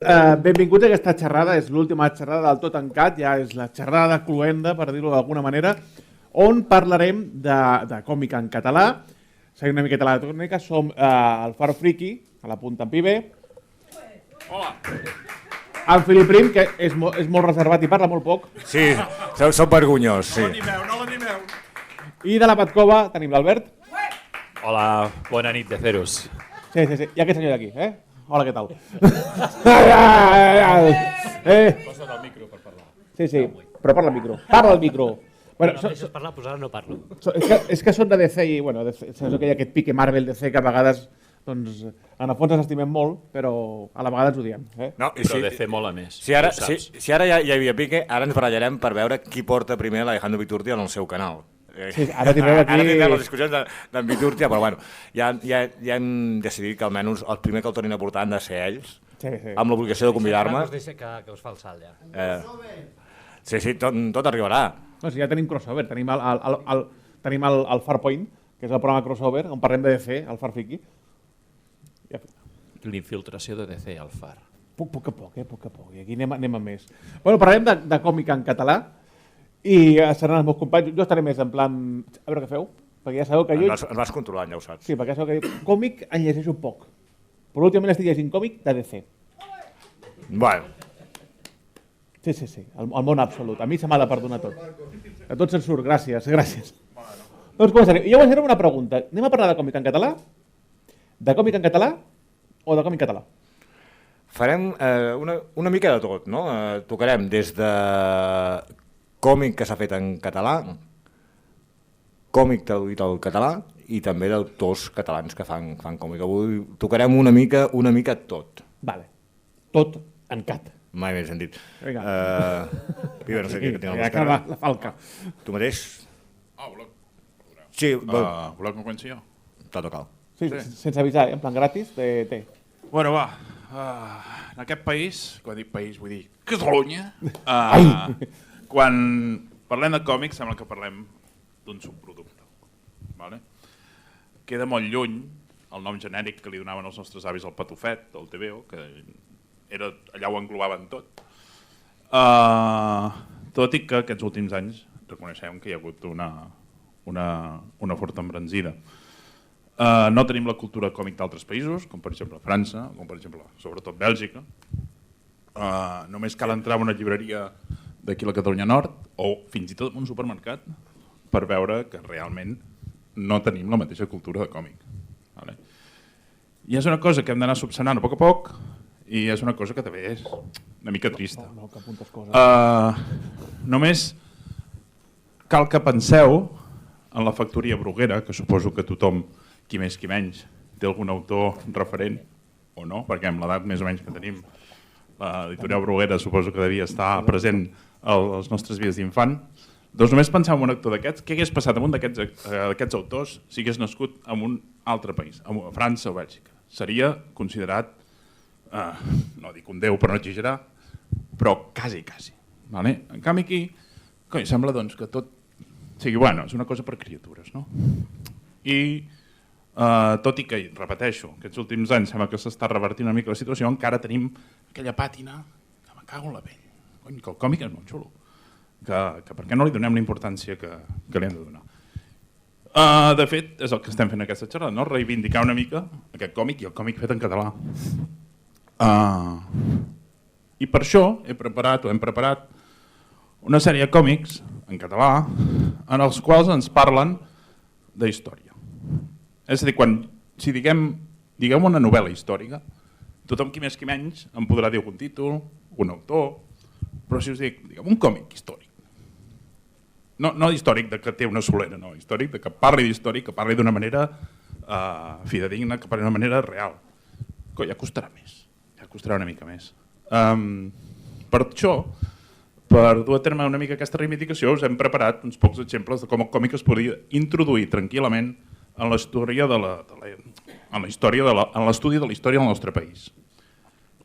Benvinguts a aquesta xerrada, és l'última xerrada del Tot Encat, ja és la xerrada cluenda, per dir-ho d'alguna manera, on parlarem de còmic en català. Seguim una miqueta la tònica, som el Far Friki, a la punta en Pibe. Hola. El Filip Prim, que és molt reservat i parla molt poc. Sí, sóc vergonyós, sí. No l'animeu. I de la Patcova tenim l'Albert. Hola, bona nit de Ceros. Sí, i aquest senyor d'aquí, Hola, què tal? Posa't el micro per parlar. Sí, però parla al micro. Parla al micro. Bueno, no em deixes parlar, pues ara no parlo. És que són de DC i, bueno, saps que hi ha aquest pique Marvel DC que a vegades, doncs, en el fons ens estimem molt, però a la vegada ens odiem. No, però DC mola més. Si ara ja hi havia pique, ara ens barallarem per veure qui porta primer l'Alejandro Viturti en el seu canal. Sí, ara tindrem aquí... Ara tindrem les discussions d'en Viturti, però bueno, ja hem decidit que almenys el primer que el tornin a portar han de ser ells, amb l'obligació de convidar-me. Que us fa el salt, ja. Sí, tot arribarà. No, si ja tenim crossover, tenim el Farpoint, que és el programa crossover, on parlem de DC, el Far Friki. L'infiltració de DC al Far. Poc a poc, i aquí anem a més. Bueno, parlarem de còmic en català, i seran els meus companys. Jo estaré més en plan... A veure què feu, perquè ja sabeu que jo... Ens vas controlant, ja ho saps. Sí, perquè ja sabeu que còmic en llegeixo poc. Però últimament estic llegint còmic de DC. Bueno. Sí, el món absolut. A mi se m'ha de perdonar tot. A tots se'n surt, gràcies. Doncs començarem. Jo vull fer una pregunta. Anem a parlar de còmic en català? De còmic en català o de còmic català? Farem una mica de tot, no? Tocarem des de còmic que s'ha fet en català, còmic traduït al català i també d'autors catalans que fan còmic. Avui tocarem una mica tot. Vale. Tot en cat. Mai més sentit. Vinga. Pibe, no sé què tinc a l'esquerra. La falca. Tu mateix? Voleu? Sí, voleu que comenci jo? t'ha tocat. Sí, sense avisar, en plan gratis, té. Bueno, va. En aquest país, quan dic país vull dir Catalunya, quan parlem de còmics sembla que parlem d'un subproducte. Vale? Queda molt lluny el nom genèric que li donaven els nostres avis al Patufet, del TVO, que era, allà ho englobaven tot. Tot i que aquests últims anys reconeixem que hi ha hagut una forta embranzida. No tenim la cultura còmic d'altres països, com per exemple França, com per exemple sobretot Bèlgica. Només cal entrar a una llibreria d'aquí a la Catalunya Nord o fins i tot en un supermercat per veure que realment no tenim la mateixa cultura de còmic. Vale? I és una cosa que hem d'anar subsanant a poc i és una cosa que també és una mica trista. Només cal que penseu en la factoria Bruguera, que suposo que tothom, qui més qui menys, té algun autor referent o no, perquè amb l'edat més o menys que tenim l'editorial Bruguera suposo que devia estar present als nostres vies d'infant. Doncs només penseu en un actor d'aquests, què hagués passat amb un d'aquests autors si hagués nascut en un altre país, a França o Bèlgica. Seria considerat, no dic un déu per no exagerar, però quasi. Vale? En canvi aquí, sembla doncs, que tot sigui, bueno, és una cosa per criatures, no? I tot i que, repeteixo, aquests últims anys sembla que s'està revertint una mica la situació, encara tenim aquella pàtina que me cago en la pell. Que el còmic és molt xulo, que per què no li donem la importància que li hem de donar. De fet, és el que estem fent aquesta xerrada, no? Reivindicar una mica aquest còmic i el còmic fet en català. I per això hem preparat una sèrie de còmics en català en els quals ens parlen d'història. És a dir, si diguem una novel·la històrica, tothom qui més qui menys em podrà dir algun títol, un autor, però si us dic, diguem, un còmic històric. No històric de que té una solera, no, històric de que parli d'històric, que parli d'una manera fidedigna, que parli d'una manera real. Ja costarà més, ja costarà una mica més. Per això, per dur a terme una mica aquesta reivindicació, us hem preparat uns pocs exemples de com el còmic es podria introduir tranquil·lament en l'estudi de la història del nostre país.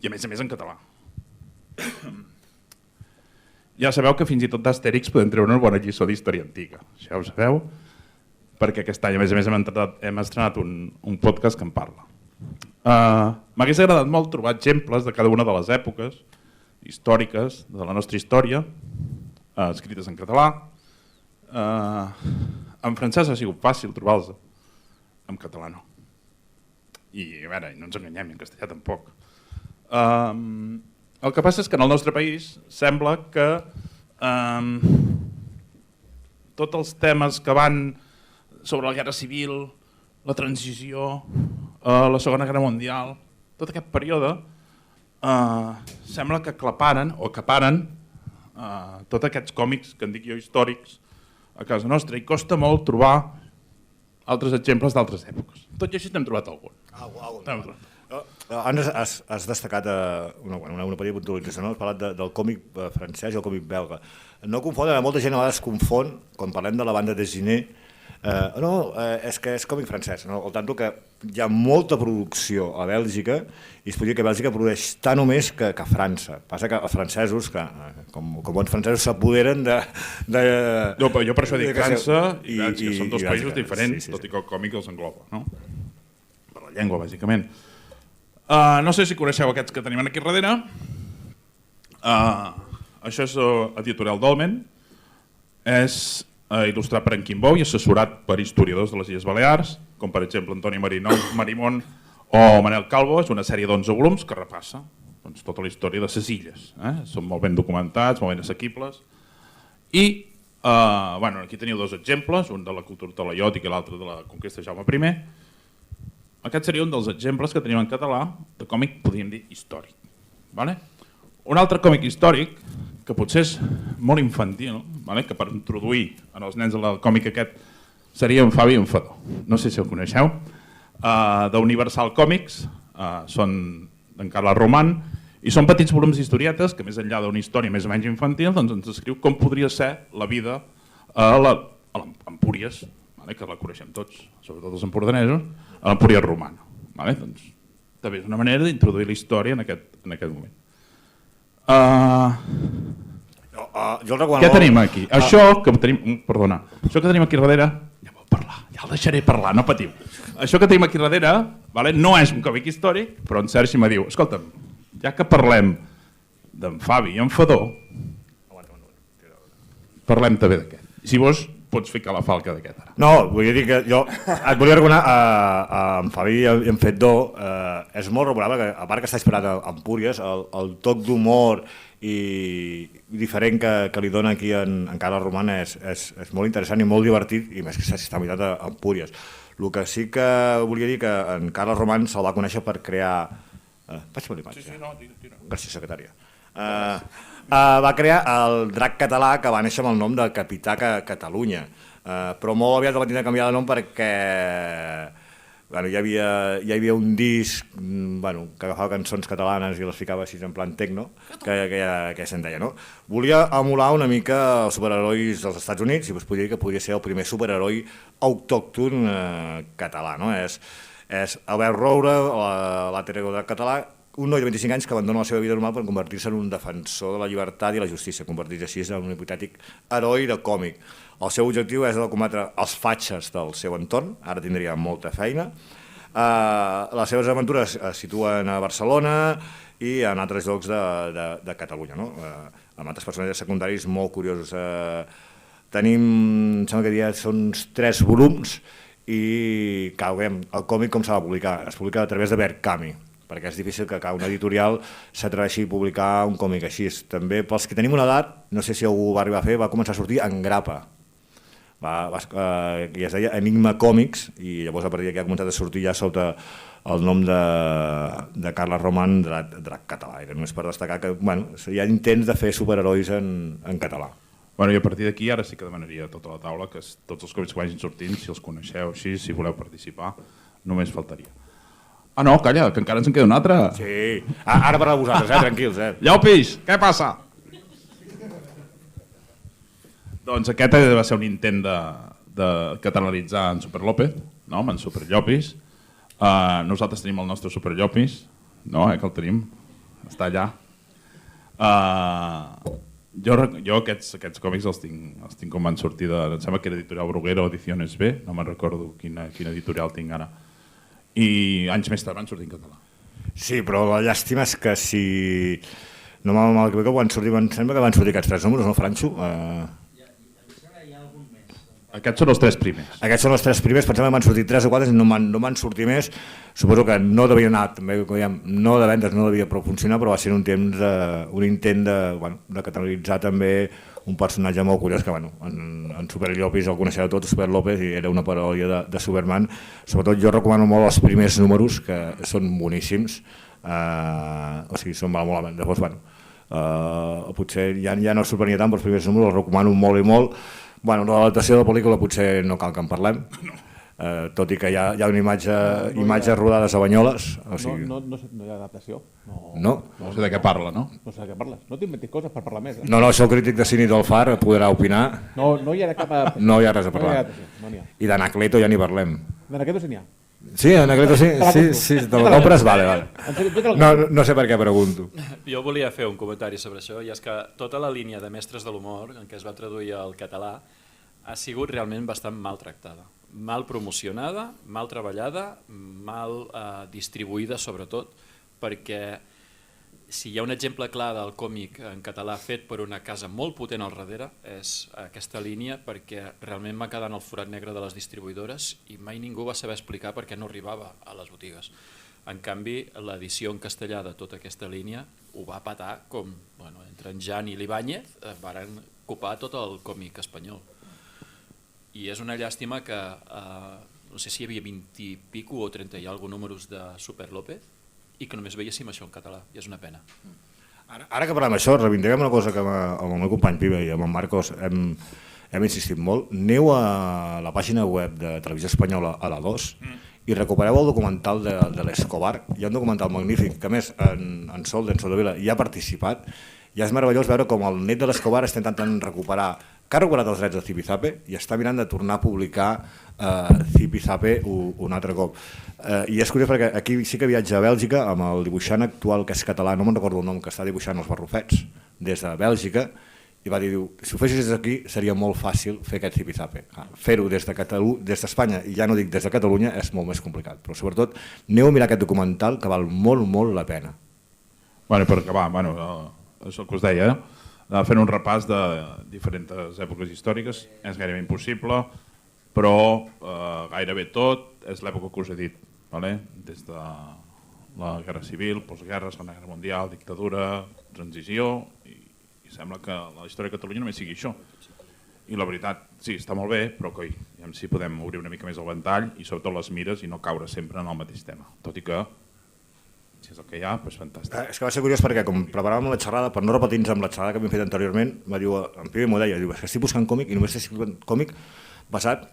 I a més en català. Ja sabeu que fins i tot d'Astèrix podem treure una bona lliçó d'història antiga. Això ja ho sabeu, perquè aquest any a més hem estrenat un podcast que en parla. M'hagués agradat molt trobar exemples de cada una de les èpoques històriques de la nostra història, escrites en català. En francès ha sigut fàcil trobar-los, en català no. I a veure, no ens enganyem, en castellà tampoc. El que passa és que en el nostre país sembla que tots els temes que van sobre la guerra civil, la transició, la Segona Guerra Mundial, tot aquest període, sembla que acaparen tots aquests còmics que en dic jo històrics a casa nostra, i costa molt trobar altres exemples d'altres èpoques. Tot i així n'hem trobat algun. Abans has destacat una petita puntualització, no? Has parlat del còmic francès i el còmic belga. No confondre, molta gent a vegades confon, quan parlem de la banda dessinée, és que és còmic francès. Al tant que hi ha molta producció a Bèlgica i es podria dir que Bèlgica produeix tant o més que França. Passa que els francesos, com bons francesos, s'apoderen de... Jo per això dic França i que són dos països diferents, tot i que el còmic els engloba, no? Per la llengua, bàsicament. No sé si coneixeu aquests que tenim aquí darrere. Això és editorial Dolmen. És il·lustrat per en Quimbou i assessorat per historiadors de les Illes Balears, com per exemple Antoni Marimón o Manel Calvo. És una sèrie d'11 volums que repassa tota la història de les illes. Són molt ben documentats, molt ben assequibles. I aquí teniu dos exemples, un de la cultura talaiòtica i l'altre de la conquesta de Jaume I. Aquest seria un dels exemples que tenim en català de còmic, podríem dir, històric. Un altre còmic històric, que potser és molt infantil, que per introduir en els nens al còmic aquest seria en Fabi i en Fadó. No sé si el coneixeu. D'Universal Còmics, són d'en Carles Roman, i són petits volums d'historietes que, més enllà d'una història més o menys infantil, ens descriu com podria ser la vida a l'Empúries, que la coneixem tots, sobretot els empordanesos, a l'Empúries romana. També és una manera d'introduir la història en aquest moment. Què tenim aquí? Això que tenim aquí darrere, ja vol parlar, ja el deixaré parlar, no patiu. Això que tenim aquí darrere no és un còmic històric, però en Sergi me diu, escolta'm, ja que parlem d'en Fabi i en Fadó, parlem també d'aquest. Si vols, pots ficar la falca d'aquest ara. No, vull dir que jo et volia recomanar en Fabi i en Fadó. És molt regular, perquè a part que està inspirat a Empúries, el toc d'humor i diferent que li dona aquí en Carles Roman és molt interessant i molt divertit, i més que està mirat a Empúries. El que sí que volia dir que en Carles Roman se'l va conèixer per crear... Vaig per l'imatge. Sí, no, tira. Gràcies, secretària. Va crear el drac català, que va néixer amb el nom de Capità Catalunya, però molt aviat va tenir de canviar de nom perquè hi havia un disc que agafava cançons catalanes i les ficava així en plan tecno, que se'n deia. Volia emular una mica els superherois dels Estats Units i podria dir que podria ser el primer superheroi autòcton català. És Albert Roure, l'alter ego del català, un noi de 25 anys que abandona la seva vida normal per convertir-se en un defensor de la llibertat i la justícia, convertir-se així en un hipotètic heroi de còmic. El seu objectiu és de combatre els fatxes del seu entorn, ara tindria molta feina. Les seves aventures es situen a Barcelona i en altres llocs de Catalunya, amb altres personatges secundaris molt curiosos. Tenim, em sembla que són 3 volums i el còmic com s'ha de publicar? Es publica a través de Berkami, perquè és difícil que una editorial s'atreveixi a publicar un còmic així. També pels que tenim una edat, no sé si algú va arribar a fer, va començar a sortir en grapa, i es deia Enigma Còmics, i llavors a partir d'aquí ha començat a sortir ja sota el nom de Carles Roman, drac català. I només per destacar que hi ha intents de fer superherois en català. I a partir d'aquí ara sí que demanaria a tota la taula que tots els còmics que vagin sortint, si els coneixeu així, si voleu participar, només faltaria. No, calla, que encara ens en queda un altre. Sí, ara per a vosaltres, tranquils. Llaupix, què passa? Doncs aquest va ser un intent de catalanitzar en Super López, en Super Llopis. Nosaltres tenim el nostre Super Llopis, que el tenim, està allà. Jo aquests còmics els tinc com van sortir em sembla que era editorial Bruguera o Ediciones B, no me'n recordo quina editorial tinc ara. i anys més tard van sortir en català. Sí, però la llàstima és que si... No mal que em sembla que van sortir aquests 3 números, no, Franxo? Aquests són els 3 primers. Aquests són els 3 primers, pensem que van sortir 3 o 4 i no van sortir més. Suposo que no devia anar, també, no de vendes, no devia prou funcionar, però va ser un intent de catalanitzar també un personatge molt curiós que en Super Llopis el coneixeu tot, Super López, i era una paròdia de Superman. Sobretot jo recomano molt els primers números, que són boníssims, o sigui, són molt... Llavors, potser ja no es sorprenia tant, però els primers números els recomano molt i molt. L'adaptació de la pel·lícula potser no cal que en parlem, tot i que hi ha una imatges rodades a Banyoles. No hi ha adaptació. No sé de què parla, no? No sé de què parles. No t'inventis coses per parlar més. No, això el crític de cine del Far podrà opinar. No hi ha cap adaptació. No hi ha res a parlar. I d'Anacleto ja n'hi parlem. D'Anacleto sí n'hi ha. Sí, Anacleto sí, te la compres? Vale. No sé per què pregunto. Jo volia fer un comentari sobre això, i és que tota la línia de Mestres de l'Humor, en què es va traduir al català, ha sigut realment bastant mal tractada. Mal promocionada, mal treballada, mal distribuïda sobretot, perquè si hi ha un exemple clar del còmic en català fet per una casa molt potent al darrere és aquesta línia, perquè realment va quedar en el forat negre de les distribuïdores i mai ningú va saber explicar per què no arribava a les botigues. En canvi, l'edició en castellà de tota aquesta línia ho va patar com, entre en Jan i l'Ibáñez van copar tot el còmic espanyol. I és una llàstima que, no sé si hi havia 20 i pico o 30 i alguna números de Super López, i que només veiéssim això en català, i és una pena. Ara que parlem d'això, reivindiquem una cosa que amb el meu company Pibe i amb en Marcos hem insistit molt. Aneu a la pàgina web de Televisió Espanyola a la 2 i recupereu el documental de l'Escobar. Hi ha un documental magnífic, que a més en Soldevila hi ha participat, i és meravellós veure com el net de l'Escobar està intentant recuperar, que ha recuperat els drets de Zipizape i està mirant de tornar a publicar Zipizape un altre cop. I és curiós perquè aquí sí que viatja a Bèlgica amb el dibuixant actual, que és català, no me'n recordo el nom, que està dibuixant els Barrufets des de Bèlgica, i va dir, si ho fessis des d'aquí seria molt fàcil fer aquest Zipizape. Fer-ho des d'Espanya, i ja no dic des de Catalunya, és molt més complicat, però sobretot aneu a mirar aquest documental, que val molt la pena. Per acabar, és el que us deia, fent un repàs de diferents èpoques històriques, és gairebé impossible, però gairebé tot és l'època que us he dit, des de la Guerra Civil, postguerra, Segona Guerra Mundial, dictadura, transició, i sembla que la història de Catalunya només sigui això. I la veritat, sí, està molt bé, però coi, si podem obrir una mica més el ventall i sobretot les mires i no caure sempre en el mateix tema. Tot i que, si és el que hi ha, doncs fantàstic. És que va ser curiós perquè, com preparàvem la xerrada, per no repetir-nos amb la xerrada que havíem fet anteriorment, va dir, en Pibe m'ho deia, és que estic buscant còmic i només estic buscant còmic basat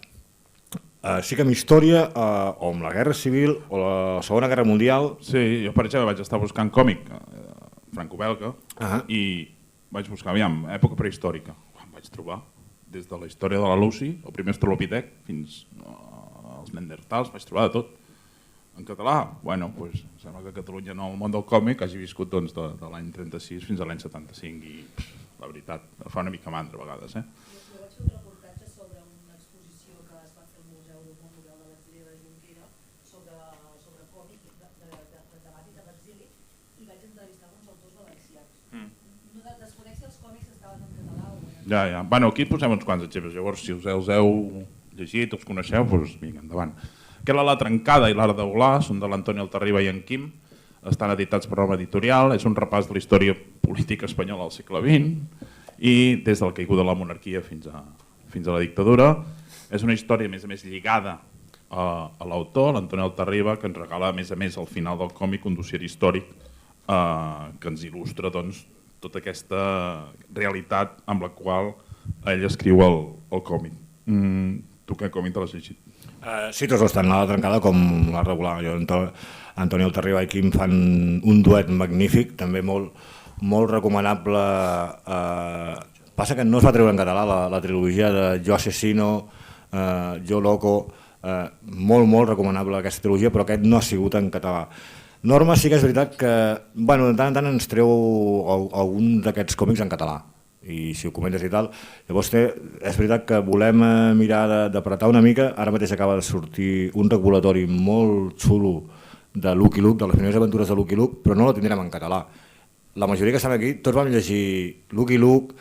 sí que amb història o amb la Guerra Civil o la Segona Guerra Mundial. Sí, jo per exemple vaig estar buscant còmic franco-belga i vaig buscar, aviam, època prehistòrica. Em vaig trobar des de la història de la Lucy, el primer Australopitec, fins als Neandertals, vaig trobar de tot. En català, doncs sembla que Catalunya en el món del còmic hagi viscut de l'any 36 fins a l'any 75 i la veritat, fa una mica mandra a vegades. Jo vaig fer un reportatge sobre una exposició que es va fer al Museu del Món Rural de l'Exili de Junquera sobre còmic, de temàtica d'exili, i vaig entrevistar uns autors valencians. No desconec si els còmics estaven en català o en... Ja. Aquí posem uns quants exemples, llavors si els heu llegit, els coneixeu, doncs vinga, endavant. Que La trencada i l'art de volar són de l'Antoni Altarriba i en Quim, estan editats per Roma Editorial, és un repàs de la història política espanyola al segle XX i des de la caiguda de la monarquia fins a la dictadura. És una història, a més lligada a l'autor, l'Antoni Altarriba, que ens regala, a més al final del còmic, un dossier històric que ens il·lustra tota aquesta realitat amb la qual ell escriu el còmic. Tu què còmic te l'has llegit? Sí, tots dos, tant La trencada com La regular. Antoni Altarriba i Quim fan un duet magnífic, també molt recomanable. Passa que no es va treure en català la trilogia de Jo Asesino, Jo Loco, molt recomanable aquesta trilogia, però aquest no ha sigut en català. Norma sí que és veritat que de tant en tant ens treu algun d'aquests còmics en català. i si ho comentes i tal. Llavors és veritat que volem mirar d'apretar una mica. Ara mateix acaba de sortir un regulatori molt xulo de Lucky Luke, de les primeres aventures de Lucky Luke, però no la tindrem en català. La majoria que estem aquí, tots vam llegir Lucky Luke,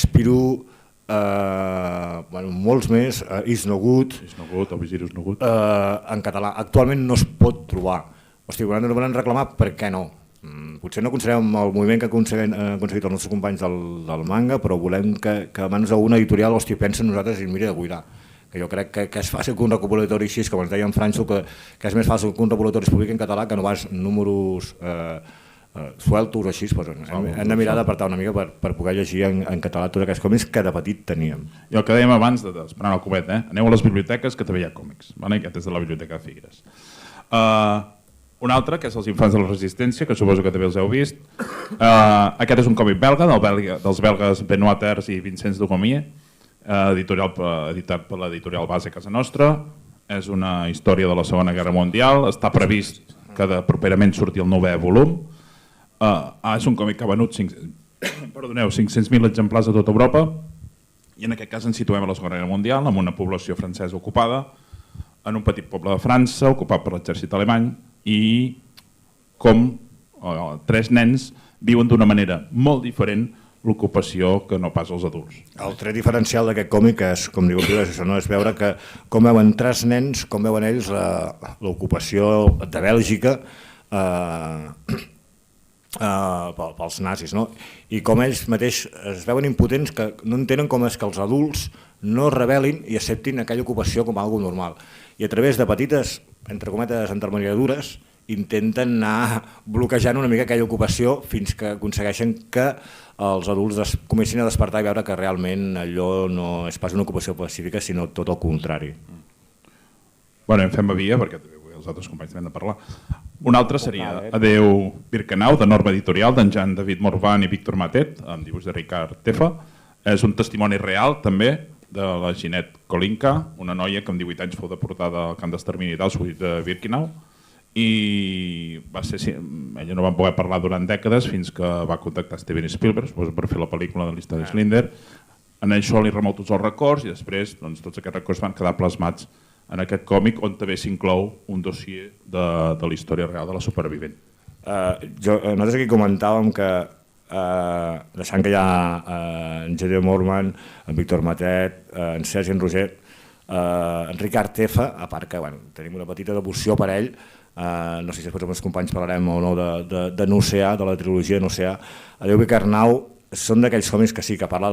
Spirou, molts més, Is No Good, el Visir Is No Good. en català. Actualment no es pot trobar. Hosti, volem reclamar, per què no? Potser no aconseguirem el moviment que han aconseguit els nostres companys del manga, però volem que abans d'una editorial pensa en nosaltres i miri de buidar. Que jo crec que és fàcil que un recopilatori així, com ens deia en Franço, que és més fàcil que un recopilatori es publiqui en català que no vas números sueltos o així. Hem de mirar d'apartar una mica per poder llegir en català tots aquests còmics que de petit teníem. I el que dèiem abans, esperant el cubet, aneu a les biblioteques que també hi ha còmics. Aquest és de la Biblioteca de Figueres. Un altre, que és Els infants de la resistència, que suposo que també els heu vist. Aquest és un còmic belga, dels belgues Benoît Terres i Vincent Dugomier, editat per l'editorial Base Casa Nostra. És una història de la Segona Guerra Mundial. Està previst que properament surti el 9è volum. És un còmic que ha venut 500.000 exemplars a tota Europa, i en aquest cas ens situem a la Segona Guerra Mundial, amb una població francesa ocupada, en un petit poble de França, ocupat per l'exèrcit alemany, i com 3 nens viuen d'una manera molt diferent l'ocupació que no pas els adults. El tret diferencial d'aquest còmic és, com diu, és veure com veuen 3 nens, com veuen ells l'ocupació de Bèlgica pels nazis, no? I com ells mateix es veuen impotents, que no entenen com és que els adults no es rebel·lin i acceptin aquella ocupació com algo normal. I a través de petites, entre cometes, intermediadures, intenten anar bloquejant una mica aquella ocupació fins que aconsegueixen que els adults comencin a despertar i veure que realment allò no és pas una ocupació pacífica, sinó tot el contrari. Em fem via, perquè els altres companys també han de parlar. Un altre seria Adeu Birkenau, de Norma Editorial, d'en Jean-David Morvan i Víctor Matet, amb dibuix de Ricard Tefa. És un testimoni real, també, de la Ginette Kolinka, una noia que amb 18 anys fou deportada al camp d'extermini d'Auschwitz de Birkenau, i ella no va poder parlar durant dècades fins que va contactar Steven Spielberg, per fer la pel·lícula de l'Ista de Schindler. En això li remou tots els records i després tots aquests records van quedar plasmats en aquest còmic, on també s'inclou un dossier de la història real de la supervivent. Nosaltres aquí comentàvem que, deixant que hi ha en J.D. Morman, en Víctor Matet, en Sergi en Roger, en Ricard Tefa, a part que tenim una petita devoció per ell, no sé si després amb els companys parlarem o no de Nuceà, de la trilogia Nuceà. Adeu Birkenau són d'aquells còmics que sí, que parla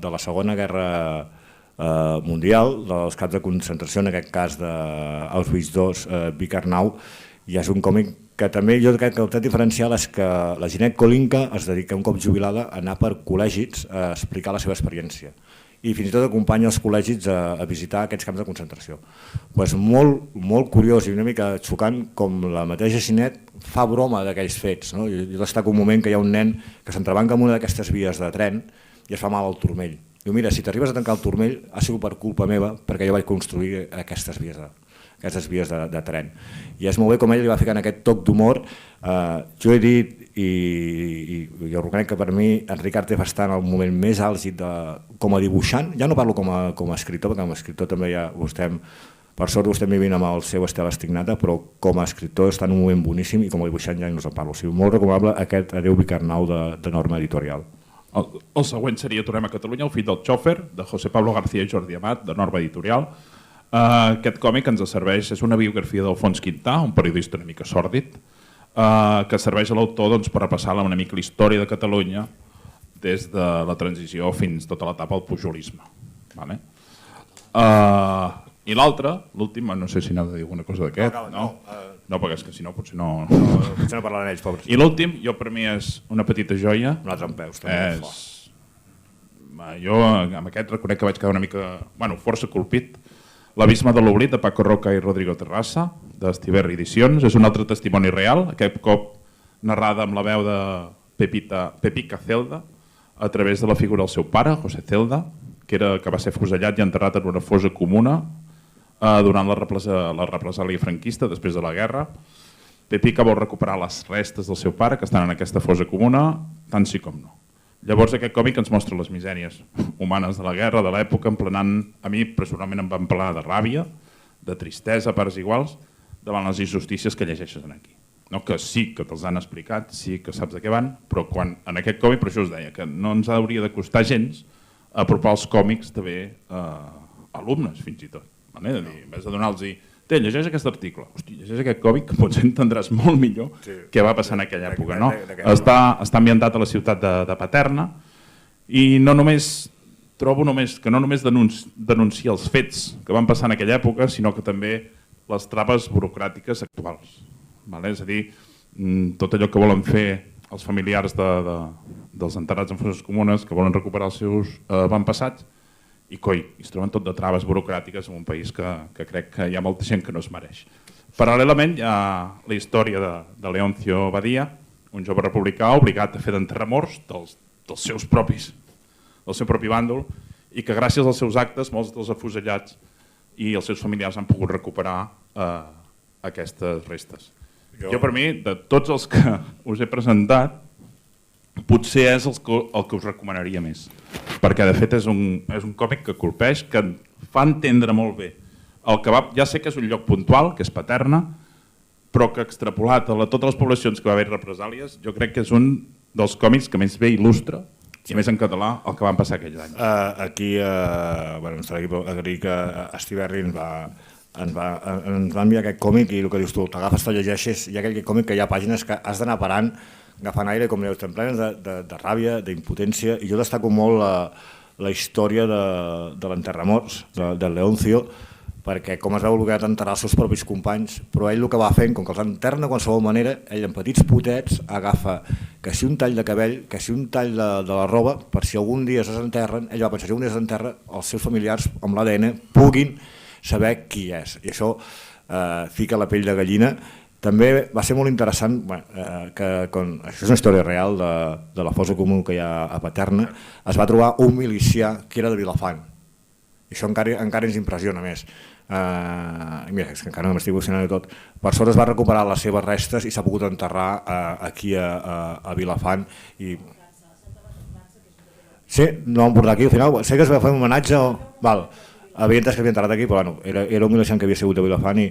de la Segona Guerra Mundial, dels camps de concentració, en aquest cas d'Auschwitz II, Birkenau, i és un còmic que també jo crec que el tret diferencial és que la Ginette Kolinka es dedica un cop jubilada a anar per col·legis a explicar la seva experiència i fins i tot acompanya els col·legis a visitar aquests camps de concentració. Molt curiós i una mica xocant com la mateixa Ginette fa broma d'aquells fets. Jo destaco un moment que hi ha un nen que s'entrebanca amb una d'aquestes vies de tren i es fa mal al turmell. Diu, mira, si t'arribes a tancar el turmell ha sigut per culpa meva perquè jo vaig construir aquestes vies de tren. I és molt bé com ell li va ficar en aquest toc d'humor. Jo he dit, i jo reconec que per mi en Ricard Tefa està en el moment més àlgid com a dibuixant, ja no parlo com a escriptor, perquè com a escriptor també ja ho estem, per sort ho estem vivint amb el seu estel Estignata, però com a escriptor està en un moment boníssim i com a dibuixant ja no us en parlo. O sigui, molt recomanable aquest Adeu Birkenau de Norma Editorial. El següent seria Tornem a Catalunya, el fill del xòfer, de José Pablo García i Jordi Amat, de Norma Editorial. Aquest còmic ens serveix, és una biografia d'Alfons Quintà, un periodista una mica sòrdid, que serveix a l'autor per repassar una mica la història de Catalunya des de la transició fins tota l'etapa del pujolisme. I l'altre, l'últim, no sé si n'heu de dir alguna cosa d'aquest. No, perquè és que si no potser no... Potser no parlaran ells, pobres. I l'últim, jo per mi és una petita joia. Un altre en peus, també. Jo amb aquest reconec que vaig quedar una mica, força colpit. L'abisme de l'oblit, de Paco Roca i Rodrigo Terrassa, d'Estiberri Edicions. És un altre testimoni real, aquest cop narrada amb la veu de Pepica Celda, a través de la figura del seu pare, José Celda, que va ser fusellat i enterrat en una fossa comuna durant la represàlia franquista, després de la guerra. Pepica vol recuperar les restes del seu pare, que estan en aquesta fossa comuna, tant sí com no. Llavors aquest còmic ens mostra les misèries humanes de la guerra, de l'època, emplenant, a mi personalment em va emplenar de ràbia, de tristesa a parts iguals, davant les injustícies que llegeixes aquí. No, que sí que te'ls han explicat, sí que saps de què van, però quan en aquest còmic, per això us deia, que no ens hauria de costar gens apropar els còmics també a alumnes, fins i tot. Vale? De dir, en vez de donar-los-hi, llegeix aquest article, hosti, llegeix aquest còmic, que potser entendràs molt millor què va passar en aquella època. No? Està ambientat a la ciutat de Paterna i no només trobo que no només denuncia els fets que van passar en aquella època, sinó que també les traves burocràtiques actuals. Vale? És a dir, tot allò que volen fer els familiars dels enterrats en fosses comunes, que volen recuperar els seus avantpassats, i coi, es troben tot de traves burocràtiques en un país que crec que hi ha molta gent que no es mereix. Paral·lelament hi ha la història de Leoncio Badia, un jove republicà obligat a fer d'enterramorts del seu propi bàndol, i que gràcies als seus actes molts dels afusellats i els seus familiars han pogut recuperar aquestes restes. Jo per mi, de tots els que us he presentat, potser és el que us recomanaria més, perquè de fet és un còmic que colpeix, que fa entendre molt bé el que va, ja sé que és un lloc puntual, que és Paterna, però que extrapolat a totes les poblacions que va haver represàlies, jo crec que és un dels còmics que més bé il·lustra, i més en català, el que van passar aquell any. Aquí, ens agrair que Steve Herry ens va enviar aquest còmic i el que dius tu, t'agafes, te'l llegeixes, hi ha aquell còmic que hi ha pàgines que has d'anar parant, agafant aire, com dius, t'emplenes de ràbia, d'impotència, i jo destaco molt la història de l'enterramorts, del Leoncio, perquè com es veu obligat a enterrar els seus propis companys, però ell el que va fent, com que els enterra de qualsevol manera, ell en petits potets agafa que si un tall de cabell, que si un tall de la roba, per si algun dia es desenterren, ell va pensar, si algun dia es desenterra, els seus familiars amb l'ADN puguin saber qui és. I això fica la pell de gallina. També va ser molt interessant, això és una història real de la fossa comú que hi ha a Paterna, es va trobar un milicià que era de Vilafant. I això encara ens impressiona més. Mira, és que encara no m'estic emocionant de tot. Per sort es va recuperar les seves restes i s'ha pogut enterrar aquí a Vilafant. Sí, no vam portar aquí al final. Sé que es va fer un homenatge o... Havia entès que havia enterrat aquí, però era un miliciant que havia sigut a Vilafant i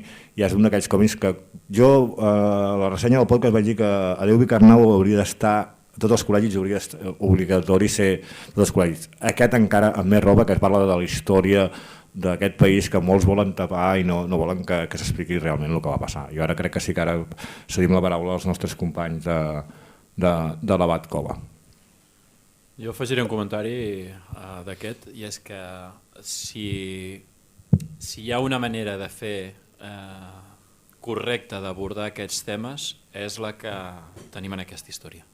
és un d'aquells còmics que jo, a la ressenya del podcast vaig dir que Adéu Vicarnau hauria d'estar, tots els col·legis hauria d'estar obligatori ser tots els col·legis. Aquest encara amb més roba, que es parla de la història d'aquest país que molts volen tapar i no volen que s'expliqui realment el que va passar. Jo ara crec que sí que ara cedim la paraula als nostres companys de l'Abat Cova. Jo afegiré un comentari d'aquest, i és que si hi ha una manera de fer correcta d'abordar aquests temes és la que tenim en aquesta història.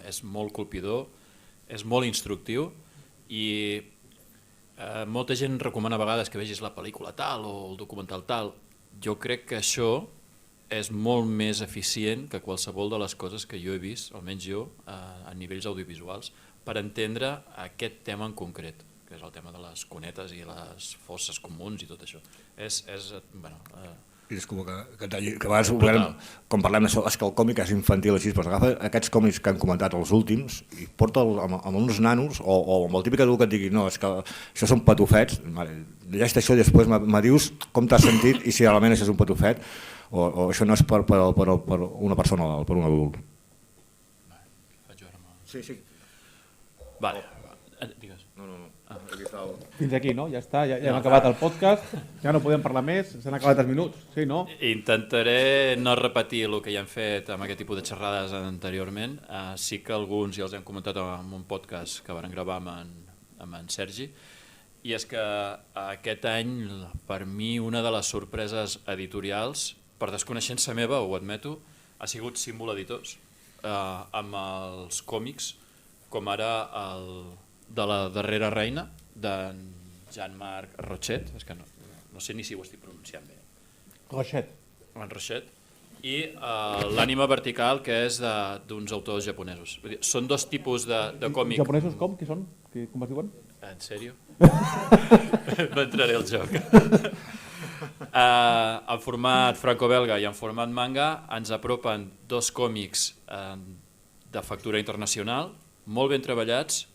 És molt colpidor, és molt instructiu i molta gent recomana a vegades que vegis la pel·lícula tal o el documental tal. Jo crec que això és molt més eficient que qualsevol de les coses que jo he vist, almenys jo, a nivells audiovisuals, per entendre aquest tema en concret, que és el tema de les cunetes i les fosses comuns i tot això. Disculpa que a vegades, quan parlem d'això, és que el còmic és infantil així, però agafa aquests còmics que han comentat els últims i porta'l amb uns nanos o amb el típic adult que et digui no, és que això són patufets, llegeix això i després me dius com t'has sentit i si realment això és un patufet o això no és per una persona, per un adult. Sí. Vale. Digues. No. Fins aquí, no? Ja està, ja hem acabat el podcast, ja no podem parlar més, s'han acabat els minuts, sí, no? Intentaré no repetir el que ja hem fet amb aquest tipus de xerrades anteriorment. Sí que alguns ja els hem comentat en un podcast que vam gravar amb en Sergi, i és que aquest any, per mi, una de les sorpreses editorials, per desconeixença meva, ho admeto, ha sigut Símbol Editors, amb els còmics, com ara el de la darrera reina, d'en Jean-Marc Rochet, és que no sé ni si ho estic pronunciant bé. Rochet. En Rochet. I l'ànima vertical, que és d'uns autors japonesos. Són dos tipus de còmic. Japonesos com? Què són? Com es diuen? En sèrio? No entraré al joc. En format franco-belga i en format manga ens apropen dos còmics de factura internacional, molt ben treballats,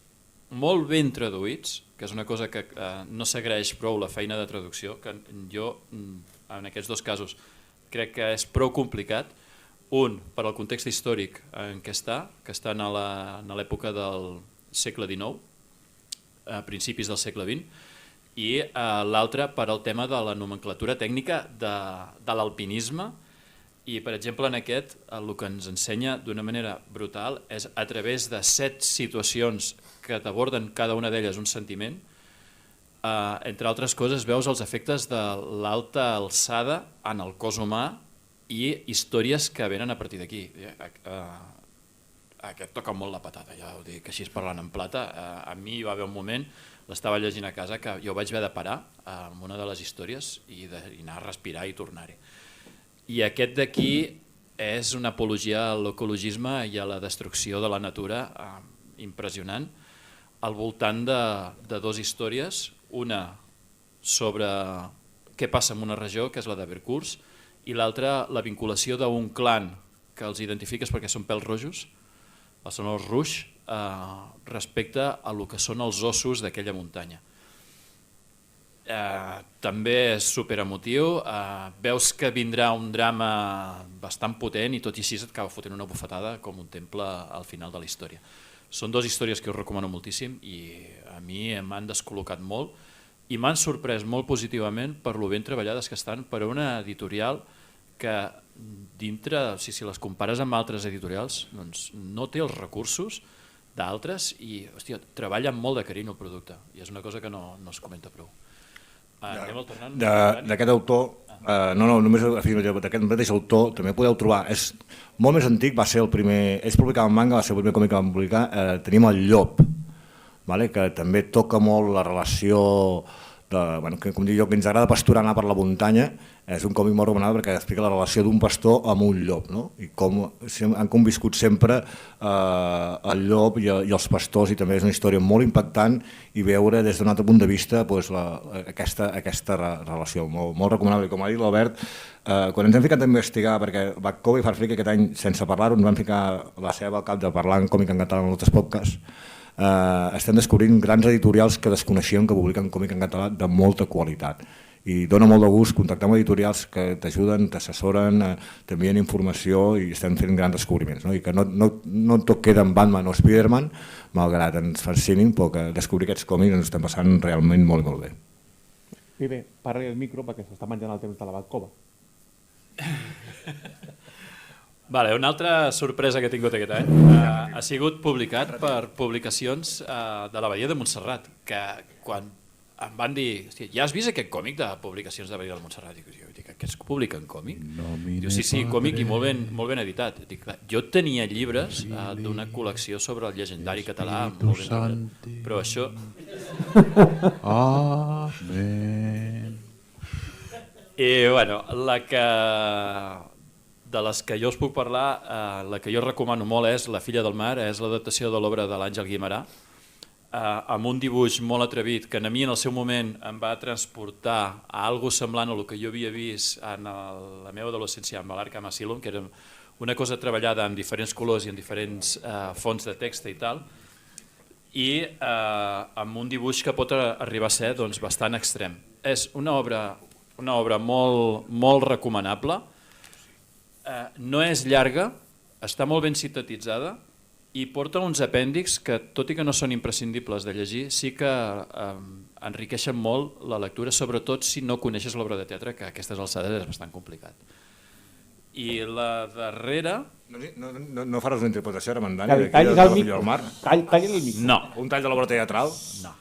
molt ben traduïts, que és una cosa que no s'agraeix prou la feina de traducció, que jo en aquests dos casos crec que és prou complicat. Un, per al context històric en què està, que està en l'època del segle XIX, a principis del segle XX, i l'altre per al tema de la nomenclatura tècnica de l'alpinisme. I, per exemple, en aquest, el que ens ensenya d'una manera brutal és a través de 7 situacions que t'aborden cada una d'elles un sentiment. Entre altres coses, veus els efectes de l'alta alçada en el cos humà i històries que venen a partir d'aquí. Aquest toca molt la patata, ja ho dic així parlant en plata. A mi hi va haver un moment, l'estava llegint a casa, que jo vaig haver de parar en una de les històries i anar a respirar i tornar-hi. I aquest d'aquí és una apologia a l'ecologisme i a la destrucció de la natura impressionant, al voltant de 2 històries, una sobre què passa en una regió, que és la de Vercors, i l'altra la vinculació d'un clan que els identifiques perquè són pèls rojos, són els Ruix, respecte a lo que són els ossos d'aquella muntanya. També és superemotiu, veus que vindrà un drama bastant potent i tot i així et acaba fotent una bufetada com un temple al final de la història. Són 2 històries que us recomano moltíssim i a mi m'han descol·locat molt i m'han sorprès molt positivament per lo ben treballades que estan per a una editorial que dintre, si les compares amb altres editorials, doncs no té els recursos d'altres i treballa amb molt de carinyo el producte i és una cosa que no es comenta prou. D'aquest autor, només d'aquest mateix autor també podeu trobar, és molt més antic, va ser el primer, ells publicaven manga, va ser el primer còmic que van publicar, tenim El Llop, que també toca molt la relació, que com dic jo, que ens agrada pasturar, anar per la muntanya, és un còmic molt recomanable perquè explica la relació d'un pastor amb un llop, i com han conviscut sempre el llop i els pastors, i també és una història molt impactant i veure des d'un altre punt de vista aquesta relació, molt recomanable. Com ha dit l'Albert, quan ens hem ficat a investigar, perquè Backoba i Farflick aquest any, sense parlar-ho, ens van ficar la seva al cap de parlar en còmic en català en altres podcasts, estem descobrint grans editorials que desconeixíem que publiquen còmic en català de molta qualitat. I dona molt de gust contactar amb editorials que t'ajuden, t'assessoren, t'envien informació i estem fent grans descobriments. I que no tot queda en Batman o Spiderman, malgrat ens fascinin, però que descobrir aquests còmics ens estem passant realment molt i molt bé. Pibe, parli el micro perquè s'està menjant el temps de la Backoba. Una altra sorpresa que he tingut aquest any ha sigut publicat per publicacions de la Badia de Montserrat, que quan em van dir, ja has vist aquest còmic de publicacions de Badia de Montserrat? Jo dic, que es publica en còmic? Diu, sí, còmic i molt ben editat. Dic, jo tenia llibres d'una col·lecció sobre el llegendari català, molt ben editat, però això... Amén. I la que... de les que jo us puc parlar, la que jo recomano molt és La filla del mar, és l'adaptació de l'obra de l'Àngel Guimerà, amb un dibuix molt atrevit que a mi en el seu moment em va transportar a algo semblant a el que jo havia vist en la meva adolescència amb l'Arkham Asylum, que era una cosa treballada en diferents colors i en diferents fonts de text i tal, i amb un dibuix que pot arribar a ser bastant extrem. És una obra molt recomanable, no és llarga, està molt ben sintetitzada i porta uns apèndixs que, tot i que no són imprescindibles de llegir, sí que enriqueixen molt la lectura, sobretot si no coneixes l'obra de teatre, que a aquestes alçades és bastant complicat. I la darrera... No faràs una interpretació ara, Mandani? Talli el micro. No. Un tall de l'obra teatral? No.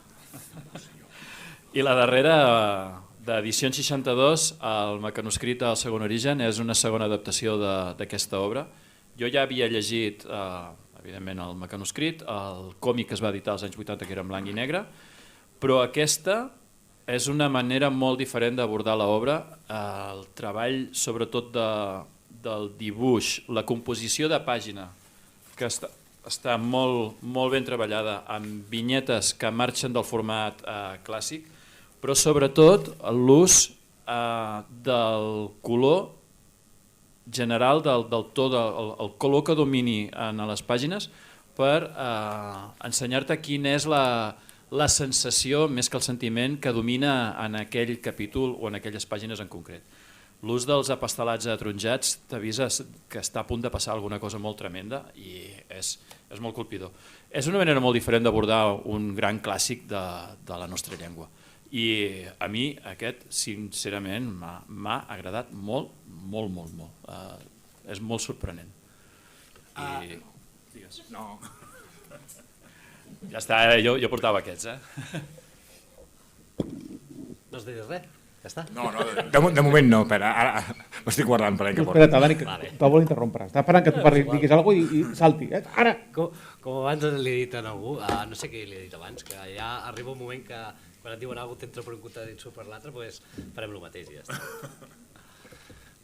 I la darrera... d'edició 62, el mecanoscrit del segon origen és una segona adaptació d'aquesta obra. Jo ja havia llegit, evidentment, el mecanoscrit, el còmic que es va editar als anys 80, que era en blanc i negre, però aquesta és una manera molt diferent d'abordar l'obra, el treball sobretot del dibuix, la composició de pàgina, que està molt ben treballada, amb vinyetes que marxen del format clàssic, però sobretot l'ús del color general, del to, el color que domini en les pàgines, per ensenyar-te quina és la sensació, més que el sentiment, que domina en aquell capítol o en aquelles pàgines en concret. L'ús dels apastelats atronjats t'avisa que està a punt de passar alguna cosa molt tremenda i és molt colpidor. És una manera molt diferent d'abordar un gran clàssic de la nostra llengua. I a mi aquest, sincerament, m'ha agradat molt, molt, molt, molt. És molt sorprenent. Digues. No. Ja està, jo portava aquests. No has de dir res? Ja està? No, de moment no, espera, ara m'estic guardant per allà que porto. Espera't, Dani, que te'l vol interrompre. Està esperant que tu diguis alguna cosa i salti. Ara! Com abans li he dit a algú, no sé què li he dit abans, que ja arriba un moment que quan et diuen alguna cosa t'entra per un contradicció per l'altre, doncs farem el mateix i ja està.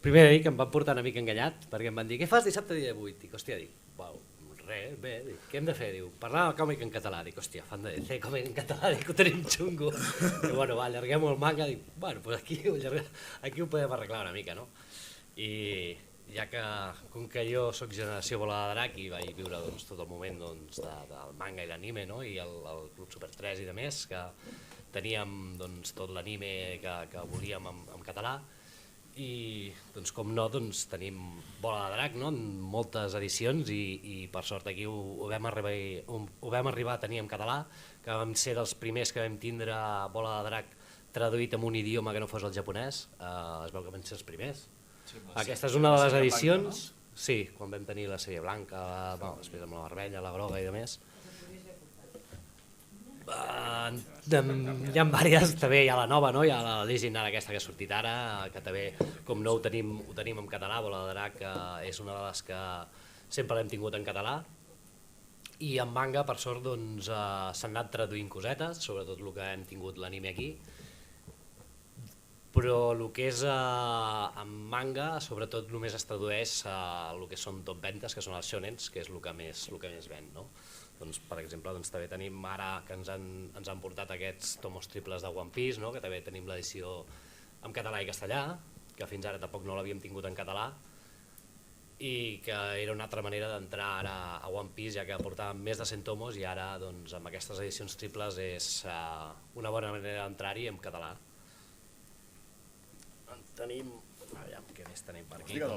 Primer he dit que em van portar una mica enganyat, perquè em van dir, què fas dissabte dia 8? Dic, hòstia, uau, res, bé, què hem de fer? Diu, parlar del còmic en català. Dic, hòstia, fan de fer còmic en català, dic, ho tenim xungo. Dic, bueno, va, allarguem el manga, dic, bueno, pues aquí ho podem arreglar una mica, no? I ja que, com que jo soc generació Bola de Drac i vaig viure doncs, tot el moment doncs, del manga i l'anime, no? I el Club Super 3 i de més, que teníem doncs, tot l'anime que volíem en català, i doncs, com no, doncs, tenim Bola de Drac, no? En moltes edicions i per sort aquí ho vam arribar a tenir en català, que vam ser dels primers que vam tindre Bola de Drac traduït en un idioma que no fos el japonès. Es veu que vam ser els primers. Aquesta és una de les edicions, sí, quan vam tenir la sèrie blanca, després amb la vermella, la groga i de més. Hi ha diverses, també hi ha la nova, no? Hi ha la Legend aquesta que ha sortit ara, que també, com no, ho tenim en català, Bola de Drac, que és una de les que sempre l'hem tingut en català. I en manga, per sort, doncs, s'han anat traduint cosetes, sobretot el que hem tingut l'anime aquí. Però el que és en manga, sobretot només es tradueix el que són top ventes, que són els shonens, que és el que més ven, no? Doncs, per exemple, doncs, també tenim ara que ens han portat aquests tomos triples de One Piece, no? Que també tenim l'edició en català i castellà, que fins ara tampoc no l'havíem tingut en català, i que era una altra manera d'entrar ara a One Piece, ja que portàvem més de 100 tomos i ara doncs, amb aquestes edicions triples és una bona manera d'entrar-hi en català. Tenim... Aviam, què més tenim per aquí? La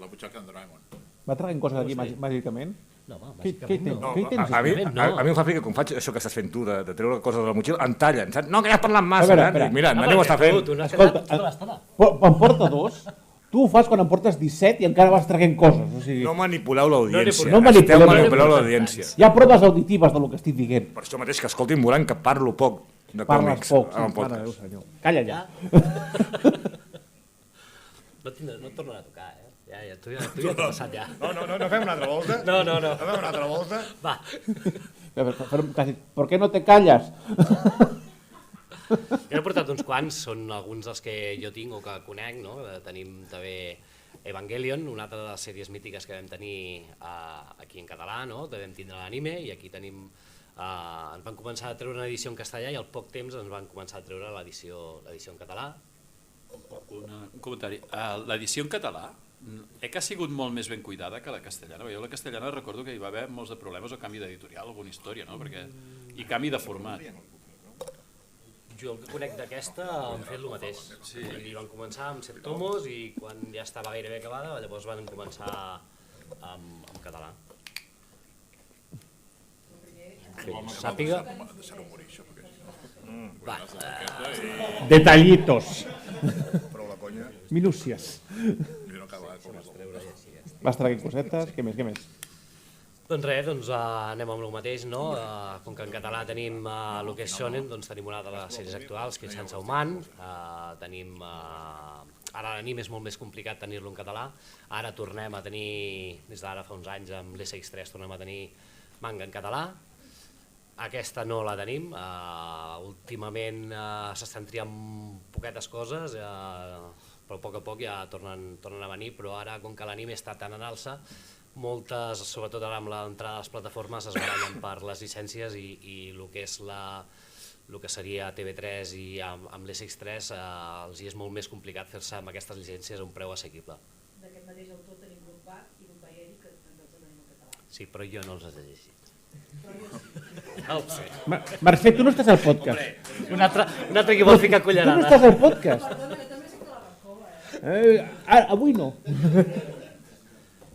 butxaca d'en Doraemon. Va traient coses aquí màgicament? No, home, Què tens? A mi em fa fer que quan faig això que estàs fent tu, de treure coses de la motxilla, em tallen, saps? No, que ja has parlat massa, espera. Mira, m'aneu a estar fent. Tu n'has quedat tota l'estona. Em porta dos, tu ho fas quan em portes 17 i encara vas traient coses. O sigui, No manipuleu l'audiència, No manipuleu esteu manipuleu l'audiència. hi ha proves auditives del que estic dient. Per això mateix que escoltin veuran que parlo poc de Parles còmics poc, en el sí, mare de Déu, podcast. senyor. Calla ja. No et tornarà a tocar, tu ja t'ha passat ja. No fem una altra volta? No. Fem una altra volta? Va. ¿Por qué no te callas? He portat uns quants, són alguns dels que jo tinc o que conec, no? Tenim també Evangelion, una altra de les sèries mítiques que vam tenir aquí en català, no? També vam tindre l'anime i aquí tenim... ens van començar a treure una edició en castellà i al poc temps ens van començar a treure l'edició en català. Un comentari. L'edició en català que ha sigut molt més ben cuidada que la castellana. Jo la castellana recordo que hi va haver molts de problemes o canvi d'editorial, alguna història, no? I canvi de format. Jo el que conec d'aquesta han fet el mateix. Sí. Van començar amb 7 tomos i quan ja estava gairebé acabada llavors van començar amb català. Que sàpiga... Va, Detallitos. Prou la conya. Minúcies. Vas traient cosetes, què més? doncs res, anem amb el mateix, no? Com que en català tenim el que és Shonen, doncs tenim una de les sèries actuals, que és Sense Human, tenim... Ara l'anime és molt més complicat tenir-lo en català, ara tornem a tenir, des d'ara fa uns anys amb l'SX3 tornem a tenir manga en català, aquesta no la tenim, últimament s'estan triant poquetes coses, però a poc ja tornen a venir, però ara com que l'anime està tan en alça, moltes, sobretot ara amb l'entrada de les plataformes, es barallen per les llicències i el que és el que seria TV3 i amb l'SX3 els hi és molt més complicat fer-se amb aquestes llicències a un preu assequible. D'aquest mateix autor tenim Grup A i Grup A Eric, que també els tenim en català. Sí, però jo no els he llegit. No ho sé. Mercè, tu no estàs al podcast. Un altre que vol ficar Tu no cullerada. estàs al podcast. Avui no.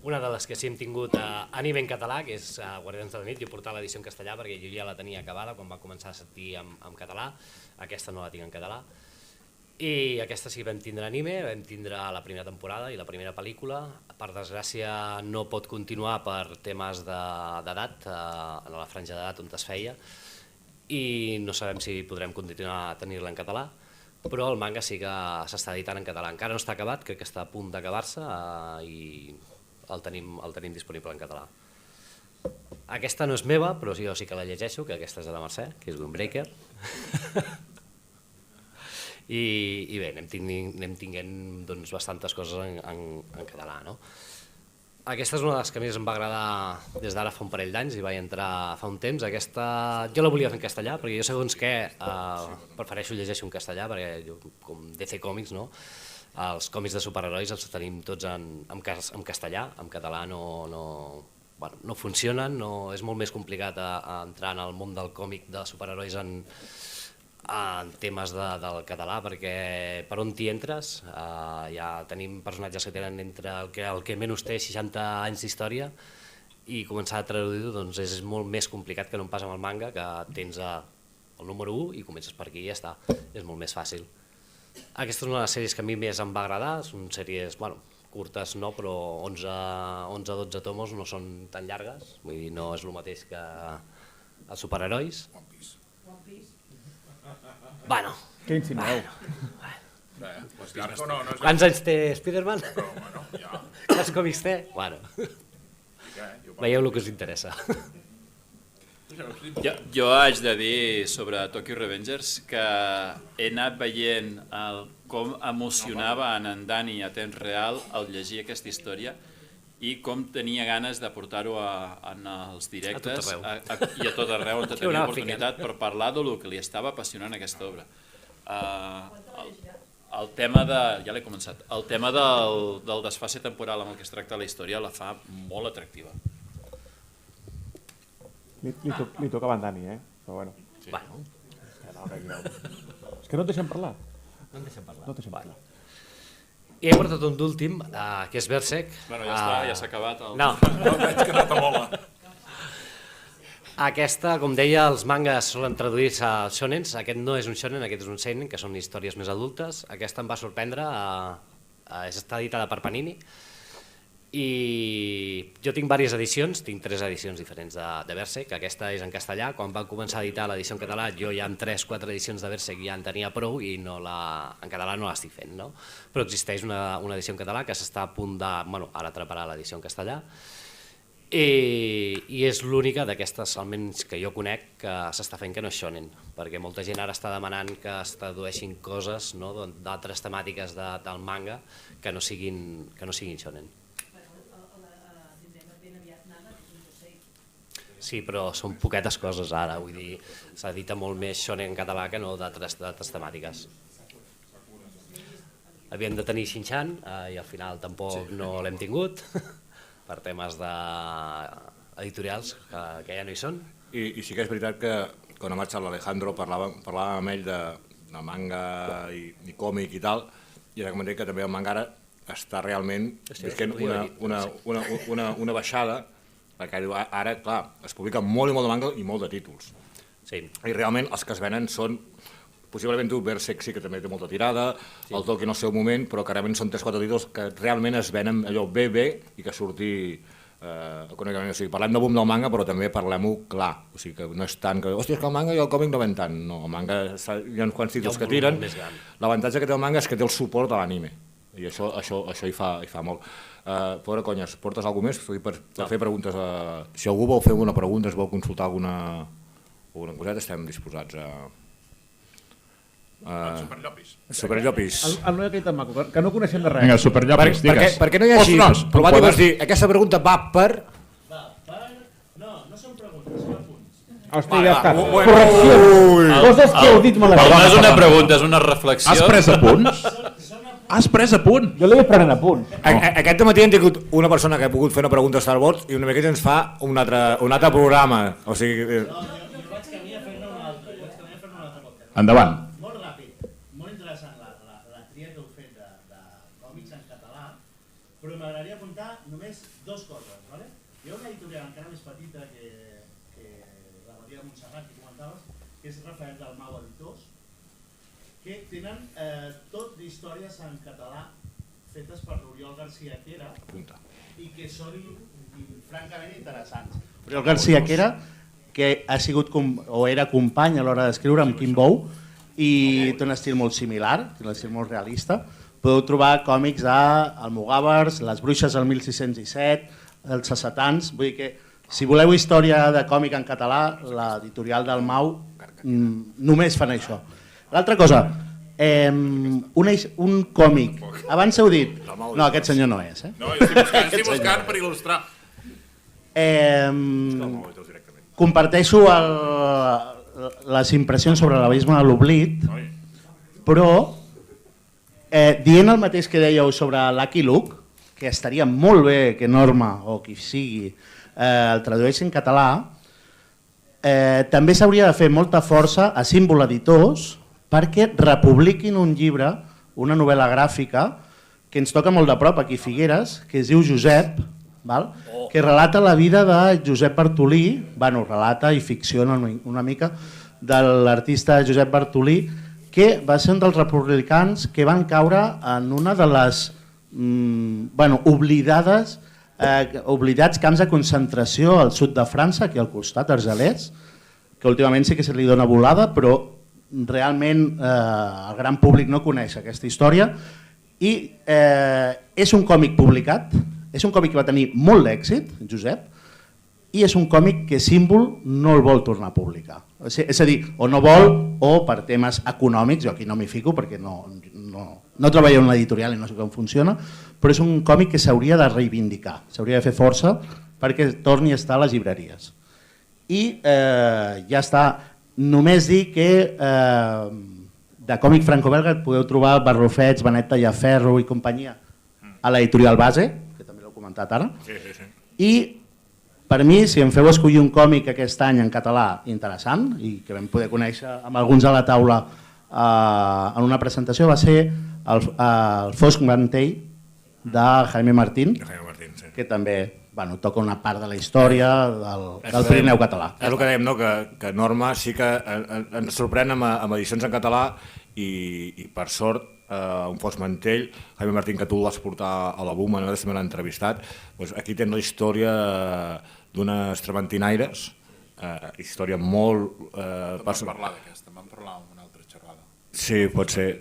Una de les que sí hem tingut anime en català, que és Guardians de la Nit. Jo he portat l'edició en castellà perquè jo ja la tenia acabada quan va començar a sortir en català. Aquesta no la tinc en català. I aquesta sí vam tindre anime, vam tindre la primera temporada i la primera pel·lícula. Per desgràcia no pot continuar per temes d'edat, a la franja d'edat on es feia, i no sabem si podrem continuar a tenir-la en català, però el manga sí que s'està editant en català. Encara no està acabat, crec que està a punt d'acabar-se i el tenim disponible en català. Aquesta no és meva, però jo sí que la llegeixo, que aquesta és de la Mercè, que és Windbreaker. I bé, anem tinguent doncs, bastantes coses en català. No? Aquesta és una de les que més em va agradar des d'ara fa un parell d'anys i vaig entrar fa un temps. Aquesta jo la volia fer en castellà, perquè jo segons què prefereixo llegeixo en castellà, perquè jo, com DC Comics, no? Els còmics de superherois els tenim tots en castellà, en català no funcionen, és molt més complicat entrar en el món del còmic de superherois en temes del català, perquè per on t'hi entres ja tenim personatges que tenen entre el que menys té 60 anys d'història i començar a traduir-ho doncs és molt més complicat que no em passa amb el manga, que tens el número 1 i comences per aquí i ja està, és molt més fàcil. Aquesta és una de les sèries que a mi més em va agradar, són sèries curtes no, però 11-12 tomos no són tan llargues, vull dir, no és el mateix que els superherois. Bueno. Què insinueu? Quants anys té Spiderman? Quants còmics té? Bueno. Veieu el que us interessa. Jo haig de dir sobre Tokyo Revengers que he anat veient com emocionava en Dani a temps real al llegir aquesta història i com tenia ganes de portar-ho en els directes i a tot arreu on tenia oportunitat per parlar del que li estava apassionant aquesta obra. El tema ja l'he començat, el tema del desfase temporal amb el que es tracta la història la fa molt atractiva. Li tocava a en Dani, però bueno. És que no et deixen parlar. No en deixen parlar. No et deixen parlar. I he portat un d'últim, que és Berserk. Bueno, ja està, ja s'ha acabat. No. Veig que no t'amola. Aquesta, com deia, els mangas solen traduir-se als shonens. Aquest no és un shonen, aquest és un seinen, que són històries més adultes. Aquesta em va sorprendre, està editada per Panini. I jo tinc diverses edicions, tinc 3 edicions diferents de Berserk. Aquesta és en castellà. Quan van començar a editar l'edició en català, jo ja amb 3-4 edicions de Berserk ja en tenia prou i en català no l'estic fent. No? Però existeix una edició en català que s'està a punt de... Bueno, ara atraparà l'edició en castellà. I és l'única d'aquestes, almenys que jo conec, que s'està fent que no és shonen, perquè molta gent ara està demanant que es tradueixin coses d'altres temàtiques del manga que no siguin shonen. Sí, però són poquetes coses ara, vull dir, s'edita molt més shonen en català que no d'altres temàtiques. Havíem de tenir Shin-chan i al final tampoc no l'hem tingut, per temes editorials que ja no hi són. I sí que és veritat que quan ha marxat l'Alejandro parlàvem amb ell de manga i còmic i tal, i ara comentem que també el manga ara està realment visquent una baixada, perquè ara, clar, es publica molt i molt de manga i molt de títols. Sí. I realment els que es venen són, possiblement tu, Berserk sí que també té molta tirada, el Tolkien en el seu moment, però que realment són 3-4 títols que realment es venen allò bé i que surti econòmicament. O sigui, parlem de boom del manga, però també parlem-ho clar. O sigui, que no és tant que, hòstia, és que el manga i el còmic no ven tant. No, el manga hi ha uns quants títols que tiren. L'avantatge que té el manga és que té el suport de l'anime. I això hi fa molt. Fora conyes, portes alguna més per fer preguntes? Si algú vol fer una pregunta, es vol consultar alguna coseta, estem disposats a... Superllopis. El noi aquell tan maco, que no coneixem de res. Vinga, Superllopis, digues. Perquè no hi hagi... Provat i vas dir, aquesta pregunta va per... No són preguntes, són apunts. Hòstia, ja està. Correcció. Coses que heu dit malament. No és una pregunta, és una reflexió. Has pres apunts? Són apunts Has pres a punt? Jo l'he prenent a punt. Aquest matí hem tingut una persona que ha pogut fer una pregunta a Star Wars i una miqueta ens fa un altre programa. O sigui... Endavant. Molt ràpid, molt interessant la tria que heu fet de còmics en català, però m'agradaria apuntar només dues coses. Vale? Hi ha una editorial encara més petita que la Badia de Montserrat, que comentaves, que és referent del Mau Editors, que tenen tot d'històries en català fetes per l'Oriol García Quera i que són francament interessants. Oriol García Quera, que ha sigut o era company a l'hora d'escriure amb Quim Bou i té un estil molt similar, un estil molt realista. Podeu trobar còmics d'Almogàvers, Les Bruixes del 1617, Els Sassetans, vull dir que si voleu història de còmic en català, l'editorial del Mau només fan això. L'altra cosa, un còmic, abans heu dit, no, aquest senyor no és. No, estic buscant per il·lustrar. Comparteixo les impressions sobre l'abisme de l'oblit, però dient el mateix que dèieu sobre Lucky Luke, que estaria molt bé que Norma o qui sigui el tradueixi en català, també s'hauria de fer molta força a Símbol Editors perquè republiquin un llibre, una novel·la gràfica, que ens toca molt de prop aquí a Figueres, que es diu Josep, que relata la vida de Josep Bartolí, relata i ficciona una mica de l'artista Josep Bartolí, que va ser un dels republicans que van caure en una de les oblidats camps de concentració al sud de França, aquí al costat, Argelès, que últimament sí que se li dona volada, però realment el gran públic no coneix aquesta història. I és un còmic publicat, és un còmic que va tenir molt d'èxit, Josep, i és un còmic que Símbol no el vol tornar a publicar. És a dir, o no vol o per temes econòmics, jo aquí no m'hi fico perquè no treballo en l'editorial i no sé com funciona, però és un còmic que s'hauria de reivindicar, s'hauria de fer força perquè torni a estar a les llibreries. I ja està, només dir que de còmic franco-belga et podeu trobar Barrufets, Benet Tallaferro i companyia a l'editorial Base, que també l'heu comentat ara, i per mi, si em feu escollir un còmic aquest any en català interessant i que vam poder conèixer amb alguns a la taula en una presentació, va ser el Fosc Mantell de Jaime Martín, que també toca una part de la història del Pirineu català. És el que dèiem, que Norma sí que ens sorprèn amb edicions en català i per sort un Fosc Mantell, Jaime Martín, que tu el vas portar a la BUM, nosaltres també l'hem entrevistat, aquí tens la història d'unes trementinaires, història molt... Vam parlar d'aquesta, vam parlar d'una altra xerrada. Sí, pot ser,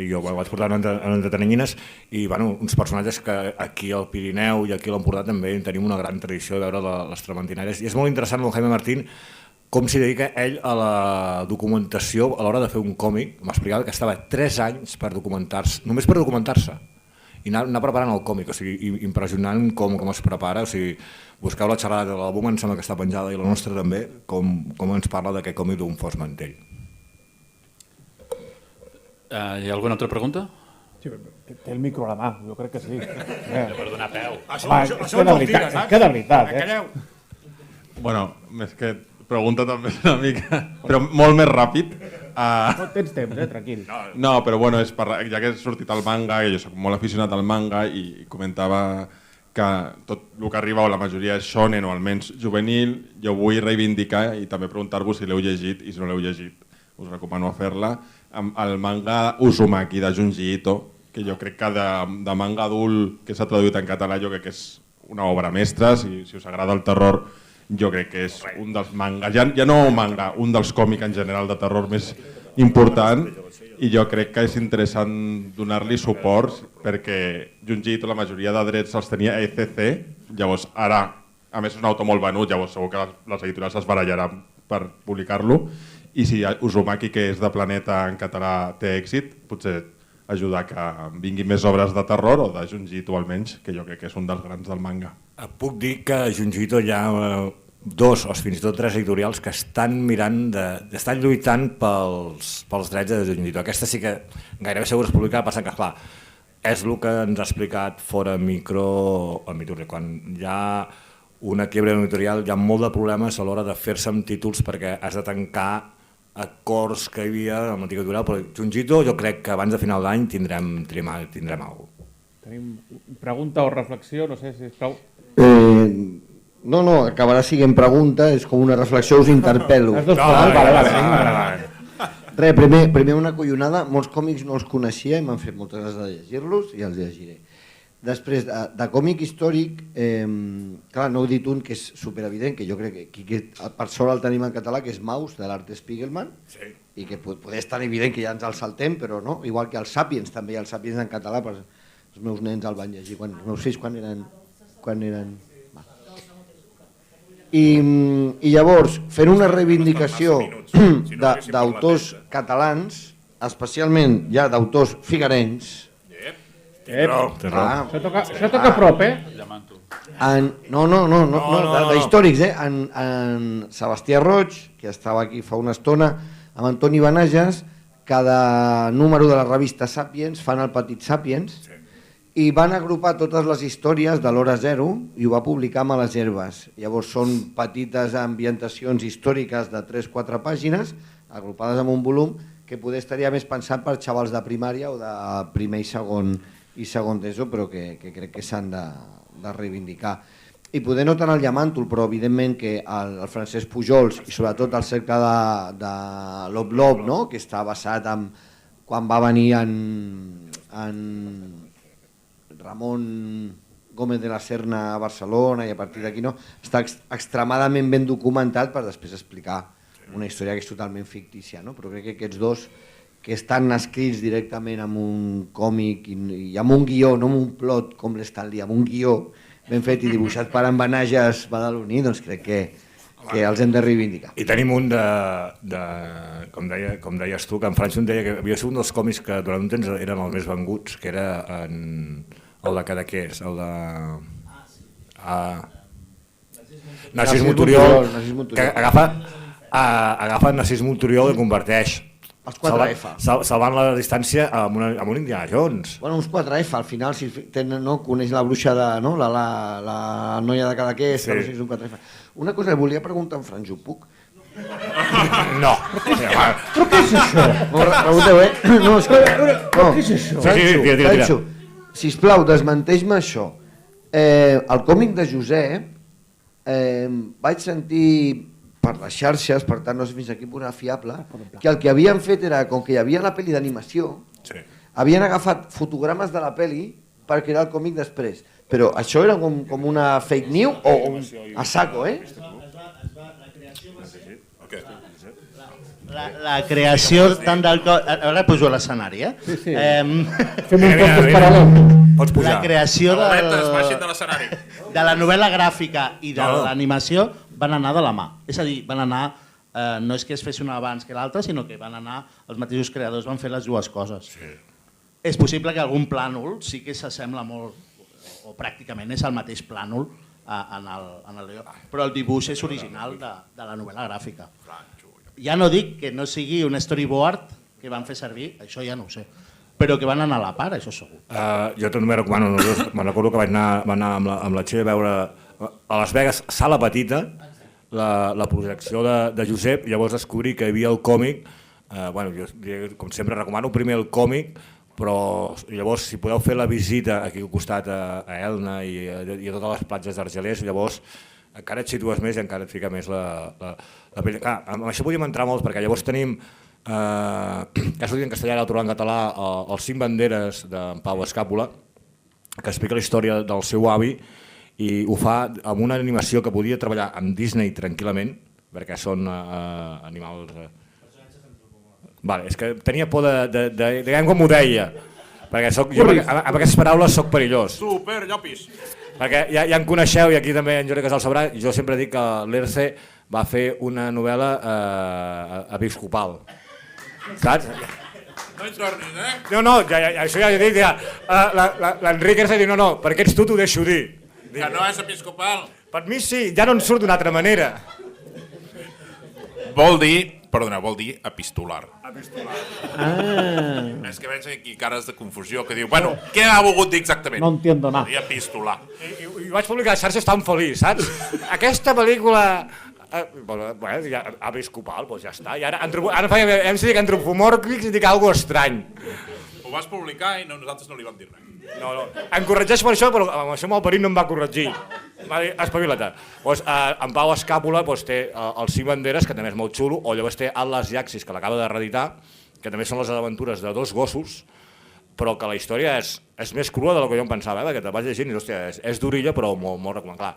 jo vaig portar en entretenimines i uns personatges que aquí al Pirineu i aquí a l'Empordà també tenim una gran tradició de veure les trementinaires, i és molt interessant el Jaime Martín com s'hi dedica ell a la documentació a l'hora de fer un còmic. M'explicava que estava 3 anys per documentar-se, només per documentar-se, i anar preparant el còmic, o sigui, impressionant com es prepara, o sigui, busqueu la xerrada de l'àlbum, em sembla que està penjada, i la nostra també, com ens parla d'aquest còmic d'un Fosc Mantell. Hi ha alguna altra pregunta? Sí, té el micro a la mà, jo crec que sí. Per donar peu. És que de veritat. Bueno, més que pregunta també una mica, però molt més ràpid. No tens temps, tranquil. No, però bueno, ja que he sortit al manga, jo soc molt aficionat al manga i comentava que tot el que arriba, o la majoria és shonen o almenys juvenil, jo vull reivindicar i també preguntar-vos si l'heu llegit, i si no l'heu llegit us recomano fer-la, el manga Uzumaki de Junji Ito, que jo crec que de manga adult que s'ha traduït en català jo crec que és una obra mestra. Si us agrada el terror, jo crec que és un dels mangas, ja no manga, un dels còmics en general de terror més important, i jo crec que és interessant donar-li suport perquè Junji Ito la majoria de drets els tenia ECC, llavors ara, a més és un autor molt venut, llavors segur que les editorials es barallaran per publicar-lo, i si Uzumaki, que és de Planeta en català, té èxit, potser ajudar que vinguin més obres de terror o de Junji Ito almenys, que jo crec que és un dels grans del manga. Puc dir que a Junji Ito hi ha 2 o fins i tot 3 editorials que estan estan lluitant pels drets de Junji Ito. Aquesta sí que gairebé segur es publicarà, passant que, clar, és el que ens ha explicat fora micro el Miturri. Quan hi ha una quiebra editorial hi ha molt de problemes a l'hora de fer-se amb títols perquè has de tancar acords que hi havia amb l'antiga editorial, però Junjito jo crec que abans de final d'any tindrem alguna cosa. Tenim pregunta o reflexió, no sé si és prou. No, acabarà siguent pregunta, és com una reflexió, us interpel·lo. Vale. Res, primer una collonada, molts còmics no els coneixia i m'han fet moltes ganes de llegir-los i els llegiré. Després, de còmic històric, clar, no heu dit un que és superevident, que jo crec que per sort el tenim en català, que és Maus, de l'Art Spiegelman, i que potser és tan evident que ja ens el saltem, però no, igual que els Sapiens, també hi ha els Sapiens en català, però els meus nens el van llegir, els meus fills quan eren... I llavors, fent una reivindicació d'autors catalans, especialment ja d'autors figuerencs. Això toca prop, d'històrics, en Sebastià Roig, que estava aquí fa una estona, amb Antoni Benages, cada número de la revista Sapiens fan el Petit Sapiens, i van agrupar totes les històries de l'Hora Zero i ho va publicar a les Herbes. Llavors són petites ambientacions històriques de 3-4 pàgines, agrupades en un volum, que poder estaria més pensat per xavals de primària o de primer i segon d'ESO, però que crec que s'han de reivindicar. I poder no tant el Llamàntol, però evidentment que el Francesc Pujols i sobretot el cercle de l'Ob-Lob, que està basat en quan va venir en Ramon Gómez de la Serna a Barcelona i a partir d'aquí està extremadament ben documentat per després explicar una història que és totalment fictícia, però crec que aquests dos que estan escrits directament amb un còmic i amb un guió, no amb un plot com l'Stanley, amb un guió ben fet i dibuixat per en Benages badaloní, doncs crec que els hem de reivindicar. I tenim un com deies tu, que en França deia que havia sigut un dels còmics que durant un temps eren els més venguts, que era el de Cadaqués, el de Narcís Monturiol, que agafa Narcís Monturiol i converteix els 4F. Salvant la distància amb un Indiana Jones. Bueno, uns 4F, al final, si coneix la bruixa de la noia de Cadaqués, no sé si és un 4F. Una cosa que volia preguntar en Franjo, puc? No. Però què és això? Pregunteu, No, és que... Què és això? Tira. Sisplau, desmenteix-me això. El còmic de Josep vaig sentir per les xarxes, per tant no sé fins aquí posar fiable, que el que havien fet era, com que hi havia la pel·li d'animació, havien agafat fotogrames de la pel·li per crear el còmic després. Però això era com una fake news o a saco, La creació tant del... Ara poso l'escenari, Sí. Fem un podcast paral·lel. Pots pujar. La creació de la novel·la gràfica i de l'animació van anar de la mà. És a dir, van anar... No és que es fes una abans que l'altra, sinó que van anar... Els mateixos creadors van fer les dues coses. És possible que algun plànol sí que s'assembla molt, o pràcticament és el mateix plànol en el guió, però el dibuix és original de la novel·la gràfica. Ja no dic que no sigui un storyboard que van fer servir, això ja no ho sé, però que van anar a la part, això segur. Jo també recomano, me'n recordo que vaig anar amb la Txell a veure a Las Vegas, sala petita, la projecció de Josep, i llavors descobrir que hi havia el còmic, jo com sempre recomano primer el còmic, però llavors si podeu fer la visita aquí al costat a Elna i a totes les platges d'Argelers, llavors encara et situes més i encara et fica més la pell. Amb això podíem entrar molts, perquè llavors tenim, que ha sortit en castellà i l'altre en català, els 5 banderes d'en Pau Escàpula, que explica la història del seu avi i ho fa amb una animació que podia treballar amb Disney tranquil·lament, perquè són animals... Vale, és que tenia por de diguem com ho deia, perquè jo amb aquestes paraules soc perillós. Super, llopis. Perquè ja en coneixeu, i aquí també en Jordi Casal sabrà, jo sempre dic que l'Erce va fer una novel·la episcopal. Saps? No hi tornis, No, això ja he dit, ja. L'Enric Erce diu, no, perquè ets tu t'ho deixo dir. Que no és episcopal. Per mi sí, ja no en surt d'una altra manera. Vol dir Perdoneu, vol dir epistolar. És que veig aquí cares de confusió que diu, bueno, què ha volgut dir exactament? No entiendo nada. Vol dir epistolar. I vaig publicar a les xarxes tan feliç, saps? Aquesta pel·lícula... Bueno, ja, episcopal, doncs ja està. I ara hem de dir que antropomòrfics i dic alguna cosa estrany. Ho vas publicar i nosaltres no li vam dir res. No, em corregeix per això, però amb això malparit no em va corregir. Va dir, espavilata. Pues, en Pau Escàpula té el Cinc Banderes, que també és molt xulo, o llavors té Atlas Jaxis, que l'acaba de reeditar, que també són les aventures de dos gossos, però que la història és més crua del que jo em pensava, perquè te vaig llegint i hòstia, és d'orilla, però molt recomanable.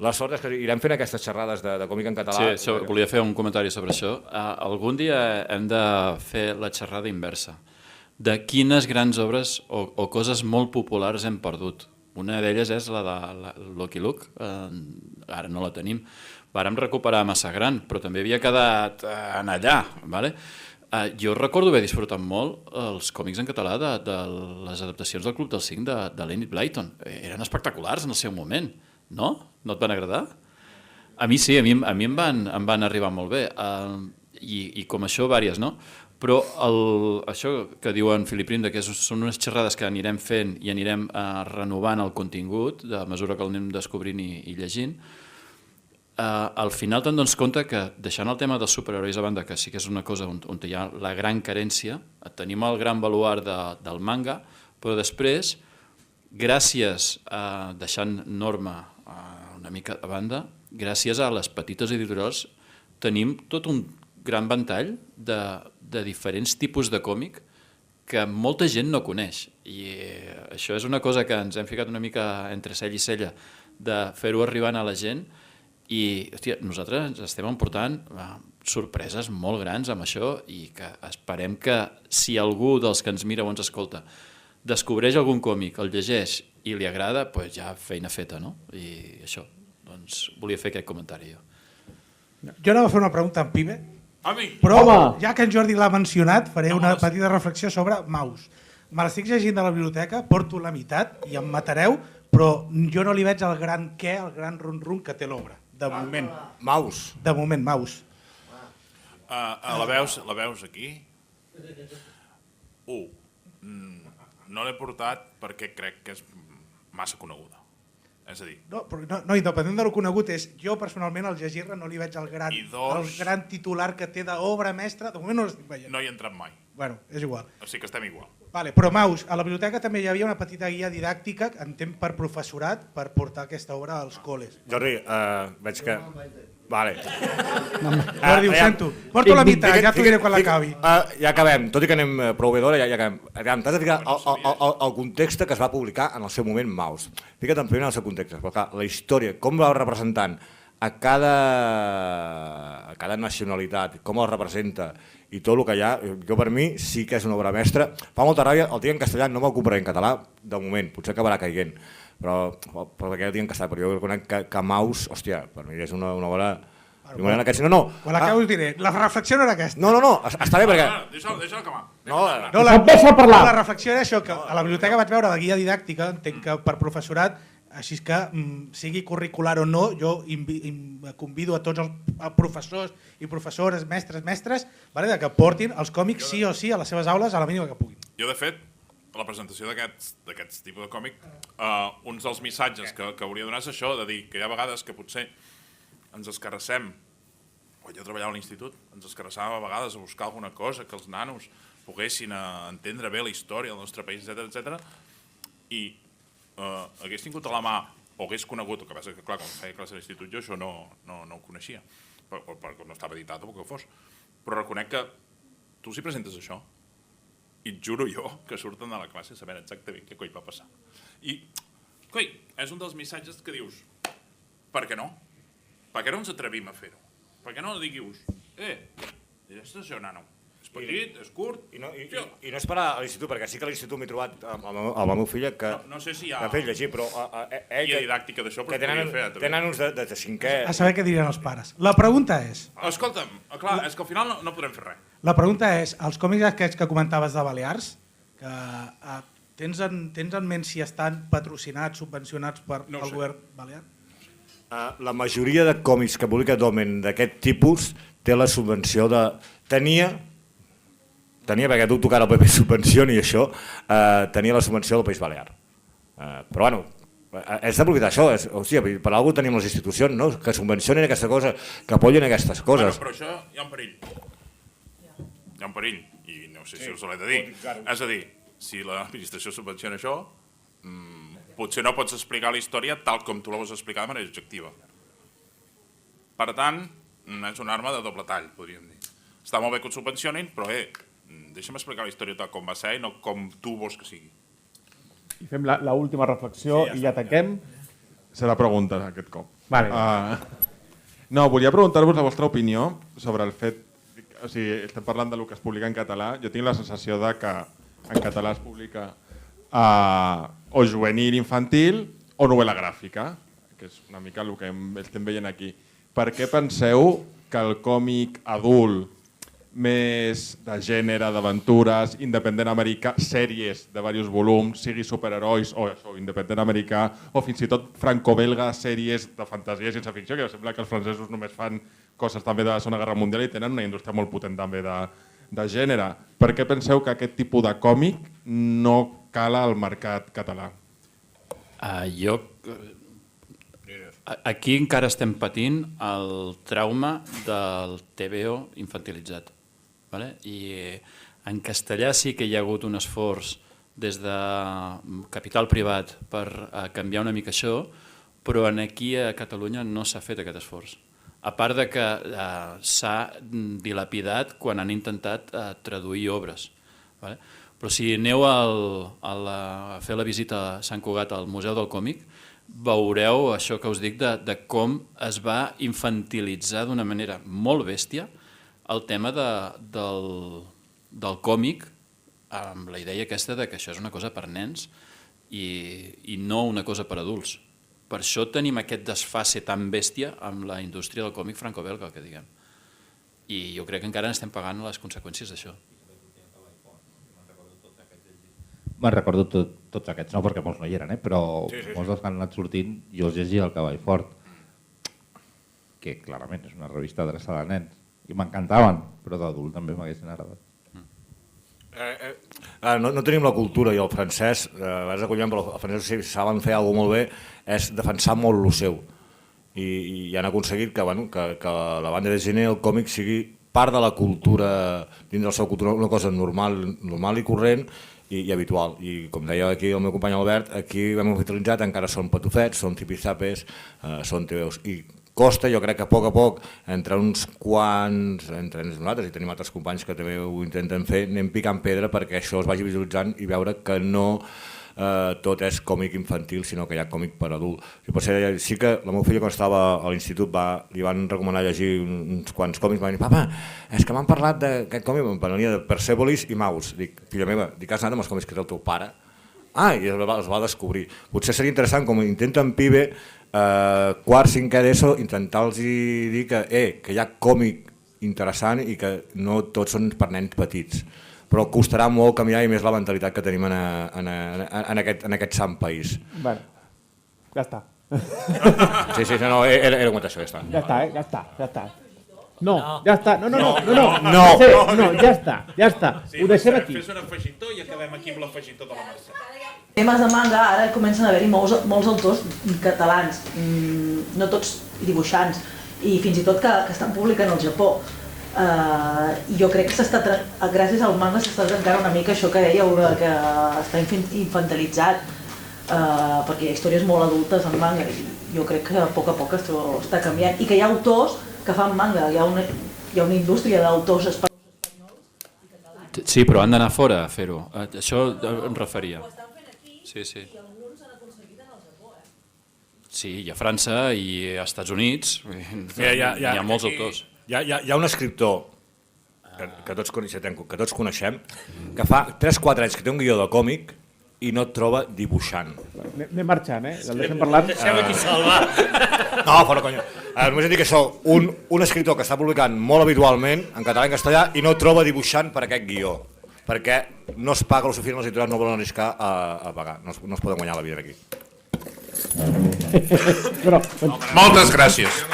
La sort és que irem fent aquestes xerrades de còmic en català. Sí, volia fer un comentari sobre això. Algun dia hem de fer la xerrada inversa de quines grans obres o coses molt populars hem perdut. Una d'elles és la de Lucky Luke, ara no la tenim. Vàrem recuperar Massa Gran, però també havia quedat en allà. Vale? Jo recordo haver disfrutat molt els còmics en català de les adaptacions del Club del Cinc de Enid Blyton. Eren espectaculars en el seu moment, no? No et van agradar? A mi sí, a mi em van arribar molt bé. I com això, vàries, no? Però això que diu en Filip Prim, que són unes xerrades que anirem fent i anirem renovant el contingut a mesura que el anem descobrint i llegint, al final te'n dones compte que, deixant el tema dels superherois a banda, que sí que és una cosa on hi ha la gran carència, tenim el gran baluart del manga, però després, gràcies a deixant Norma una mica a banda, gràcies a les petites editorials, tenim tot un gran ventall de diferents tipus de còmic que molta gent no coneix. I això és una cosa que ens hem ficat una mica entre cella i cella de fer-ho arribant a la gent i hòstia, nosaltres ens estem emportant sorpreses molt grans amb això i que esperem que si algú dels que ens mira o ens escolta descobreix algun còmic, el llegeix i li agrada, doncs ja feina feta, no? I això, doncs volia fer aquest comentari jo. Jo anava a fer una pregunta en Pibe, però ja que en Jordi l'ha mencionat, faré una petita reflexió sobre Maus. Me l'estic llegint de la biblioteca, porto la meitat i em matareu, però jo no li veig el gran què, el gran rum-rum que té l'obra, de moment. Maus. De moment, Maus. La veus aquí? No l'he portat perquè crec que és massa coneguda. És a dir... No, independent de lo conegut és, jo personalment al llegir-la no li veig el gran titular que té d'obra mestra, de moment no l'estic veient. No hi he entrat mai. Bueno, és igual. O sigui que estem igual. Vale, però Maus, a la biblioteca també hi havia una petita guia didàctica, entenc per professorat, per portar aquesta obra als col·les. Jordi, veig que... Vale. Jordi, ho sento. Porto la meitat, ja t'ho diré quan l'acabi. Ja acabem, tot i que anem prou bé d'hora, ja acabem. T'has de ficar el context que es va publicar en el seu moment Maus. Fica't primer en el seu context, perquè la història, com va representant a cada nacionalitat, com el representa i tot el que hi ha, jo per mi sí que és una obra mestra. Fa molta ràbia, el tinc en castellà, no me'l compraré en català, de moment, potser acabarà caient. Però perquè el tinc en castellà, però jo reconec que Maus, hòstia, per mi és una obra... Quan l'acabo us diré, la reflexió no era aquesta. No, està bé perquè... Deixa'l acabar. La reflexió era això, que a la biblioteca vaig veure la guia didàctica, entenc que per professorat, així que sigui curricular o no, jo convido a tots els professors i professores, mestres, que portin els còmics sí o sí a les seves aules a la mínima que puguin. Jo, de fet, a la presentació d'aquest tipus de còmic, uns dels missatges que hauria de donar és això, de dir que hi ha vegades que potser ens escarrassem, quan jo treballava a l'institut, ens escarrassàvem a vegades a buscar alguna cosa que els nanos poguessin entendre bé la història del nostre país, etc. I hagués tingut a la mà, o hagués conegut, el que passa que clar, quan feia classe a l'institut jo això no ho coneixia, perquè no estava editat o el que fos, però reconec que tu si presentes això, i et juro jo que surten de la classe sabent exactament què coi va passar. I, coi, és un dels missatges que dius, per què no? Per què no ens atrevim a fer-ho? Per què no dius, és això, nano? És petit, és curt... I no és per a l'institut, perquè sí que a l'institut m'he trobat amb la meva filla que... No sé si hi ha... Que fet llegir, però... Guia didàctica d'això, però podria fer. Tenen uns de cinquè... A saber què dirien els pares. La pregunta és... Escolta'm, clar, és que al final no podrem fer res. La pregunta és, els còmics aquests que comentaves de Balears, que tens en ment si estan patrocinats, subvencionats pel govern balear? La majoria de còmics que publica Domen d'aquest tipus té la subvenció de... Tenia, perquè dubto que ara el PP subvencioni això, tenia la subvenció del País Balear. Però bueno, és d'aprofitar això, per alguna tenim les institucions, no? Que subvencionin aquesta cosa, que apoyen aquestes coses. Però això hi ha un perill. Hi ha un perill, i no sé si us l'he de dir. És a dir, si l'administració subvenciona això, potser no pots explicar la història tal com tu la vols explicar de manera objectiva. Per tant, és una arma de doble tall, podríem dir. Està molt bé que ho subvencionin, però deixa'm explicar la història tal com va ser i no com tu vols que sigui. I fem l'última reflexió i ja tanquem. Serà pregunta aquest cop. Vale. No, volia preguntar-vos la vostra opinió sobre el fet, o sigui, estem parlant del que es publica en català, jo tinc la sensació de que en català es publica o juvenil infantil o novel·la gràfica, que és una mica el que estem veient aquí. Per què penseu que el còmic adult més de gènere, d'aventures, independent americà, sèries de diversos volums, sigui superherois o això, independent americà, o fins i tot franco-belga, sèries de fantasia i ciència ficció, que sembla que els francesos només fan coses també de la Segona Guerra Mundial i tenen una indústria molt potent també de gènere. Per què penseu que aquest tipus de còmic no cala al mercat català? Aquí encara estem patint el trauma del TVO infantilitzat. I en castellà sí que hi ha hagut un esforç des de capital privat per canviar una mica això, però aquí a Catalunya no s'ha fet aquest esforç. A part de que s'ha dilapidat quan han intentat traduir obres. Però si aneu a fer la visita a Sant Cugat al Museu del Còmic, veureu això que us dic de com es va infantilitzar d'una manera molt bèstia el tema del còmic amb la idea aquesta que això és una cosa per nens i no una cosa per adults. Per això tenim aquest desfase tan bèstia amb la indústria del còmic franco-belga, que diguem. I jo crec que encara estem pagant les conseqüències d'això. Me'n recordo tots aquests, no perquè molts no hi eren, però molts dels que han anat sortint jo els llegia el Cavall Fort, que clarament és una revista adreçada a nens, i m'encantaven, però d'adult també m'haguessin agradat. No tenim la cultura, i el francès, però el francès si saben fer alguna cosa molt bé, és defensar molt el seu, i han aconseguit que la banda de gènere, el còmic, sigui part de la cultura, dins de la seva cultura, una cosa normal i corrent, i habitual. I com deia aquí el meu company Albert, aquí hem oficialitzat, encara són patufets, són tipizapes, són TVOs. I costa, jo crec que a poc, entre uns quants, entre nosaltres i tenim altres companys que també ho intenten fer, anem picant pedra perquè això es vagi visualitzant i veure que no tot és còmic infantil, sinó que hi ha còmic per adult. Sí que la meva filla quan estava a l'institut li van recomanar llegir uns quants còmics, va dir, papa, és que m'han parlat d'aquest còmic, em parlaria de Persepolis i Maus. Dic, filla meva, has anat amb els còmics que té el teu pare? I els va descobrir. Potser seria interessant, com intenten pibe, quart, cinquè d'ESO, intentar-los dir que hi ha còmic interessant i que no tots són per nens petits. Però costarà molt canviar i més la mentalitat que tenim en aquest sant país. Bé, ja està. Sí, no, era comentar això, ja està. Ja està. No, ja està. No, ja està. Ho deixem aquí. Fes un afegitó i acabem aquí amb l'afegitó de la Mercè. Temes de manga, ara comencen a haver-hi molts autors catalans, no tots dibuixants, i fins i tot que estan publicant al Japó. Jo crec que gràcies al manga s'està trencant una mica això que dèieu, que està infantilitzat, perquè hi ha històries molt adultes en manga i jo crec que a poc això està canviant i que hi ha autors que fan manga, hi ha una indústria d'autors espanyols i catalans. Sí, però han d'anar fora a fer-ho, això em referia. Ho estan fent aquí i alguns han aconseguit en el Japó. Sí, hi ha França i als Estats Units, hi ha molts autors. Hi ha un escriptor que tots coneixem que fa 3-4 anys que té un guió de còmic i no et troba dibuixant. Anem marxant, el deixem parlant. Deixem aquí salvar. No, fora conya. Només dic això, un escriptor que està publicant molt habitualment en català i en castellà i no troba dibuixant per aquest guió, perquè no es paga el suficient, les editorials no volen arriscar a pagar, no es poden guanyar la vida aquí. Moltes gràcies.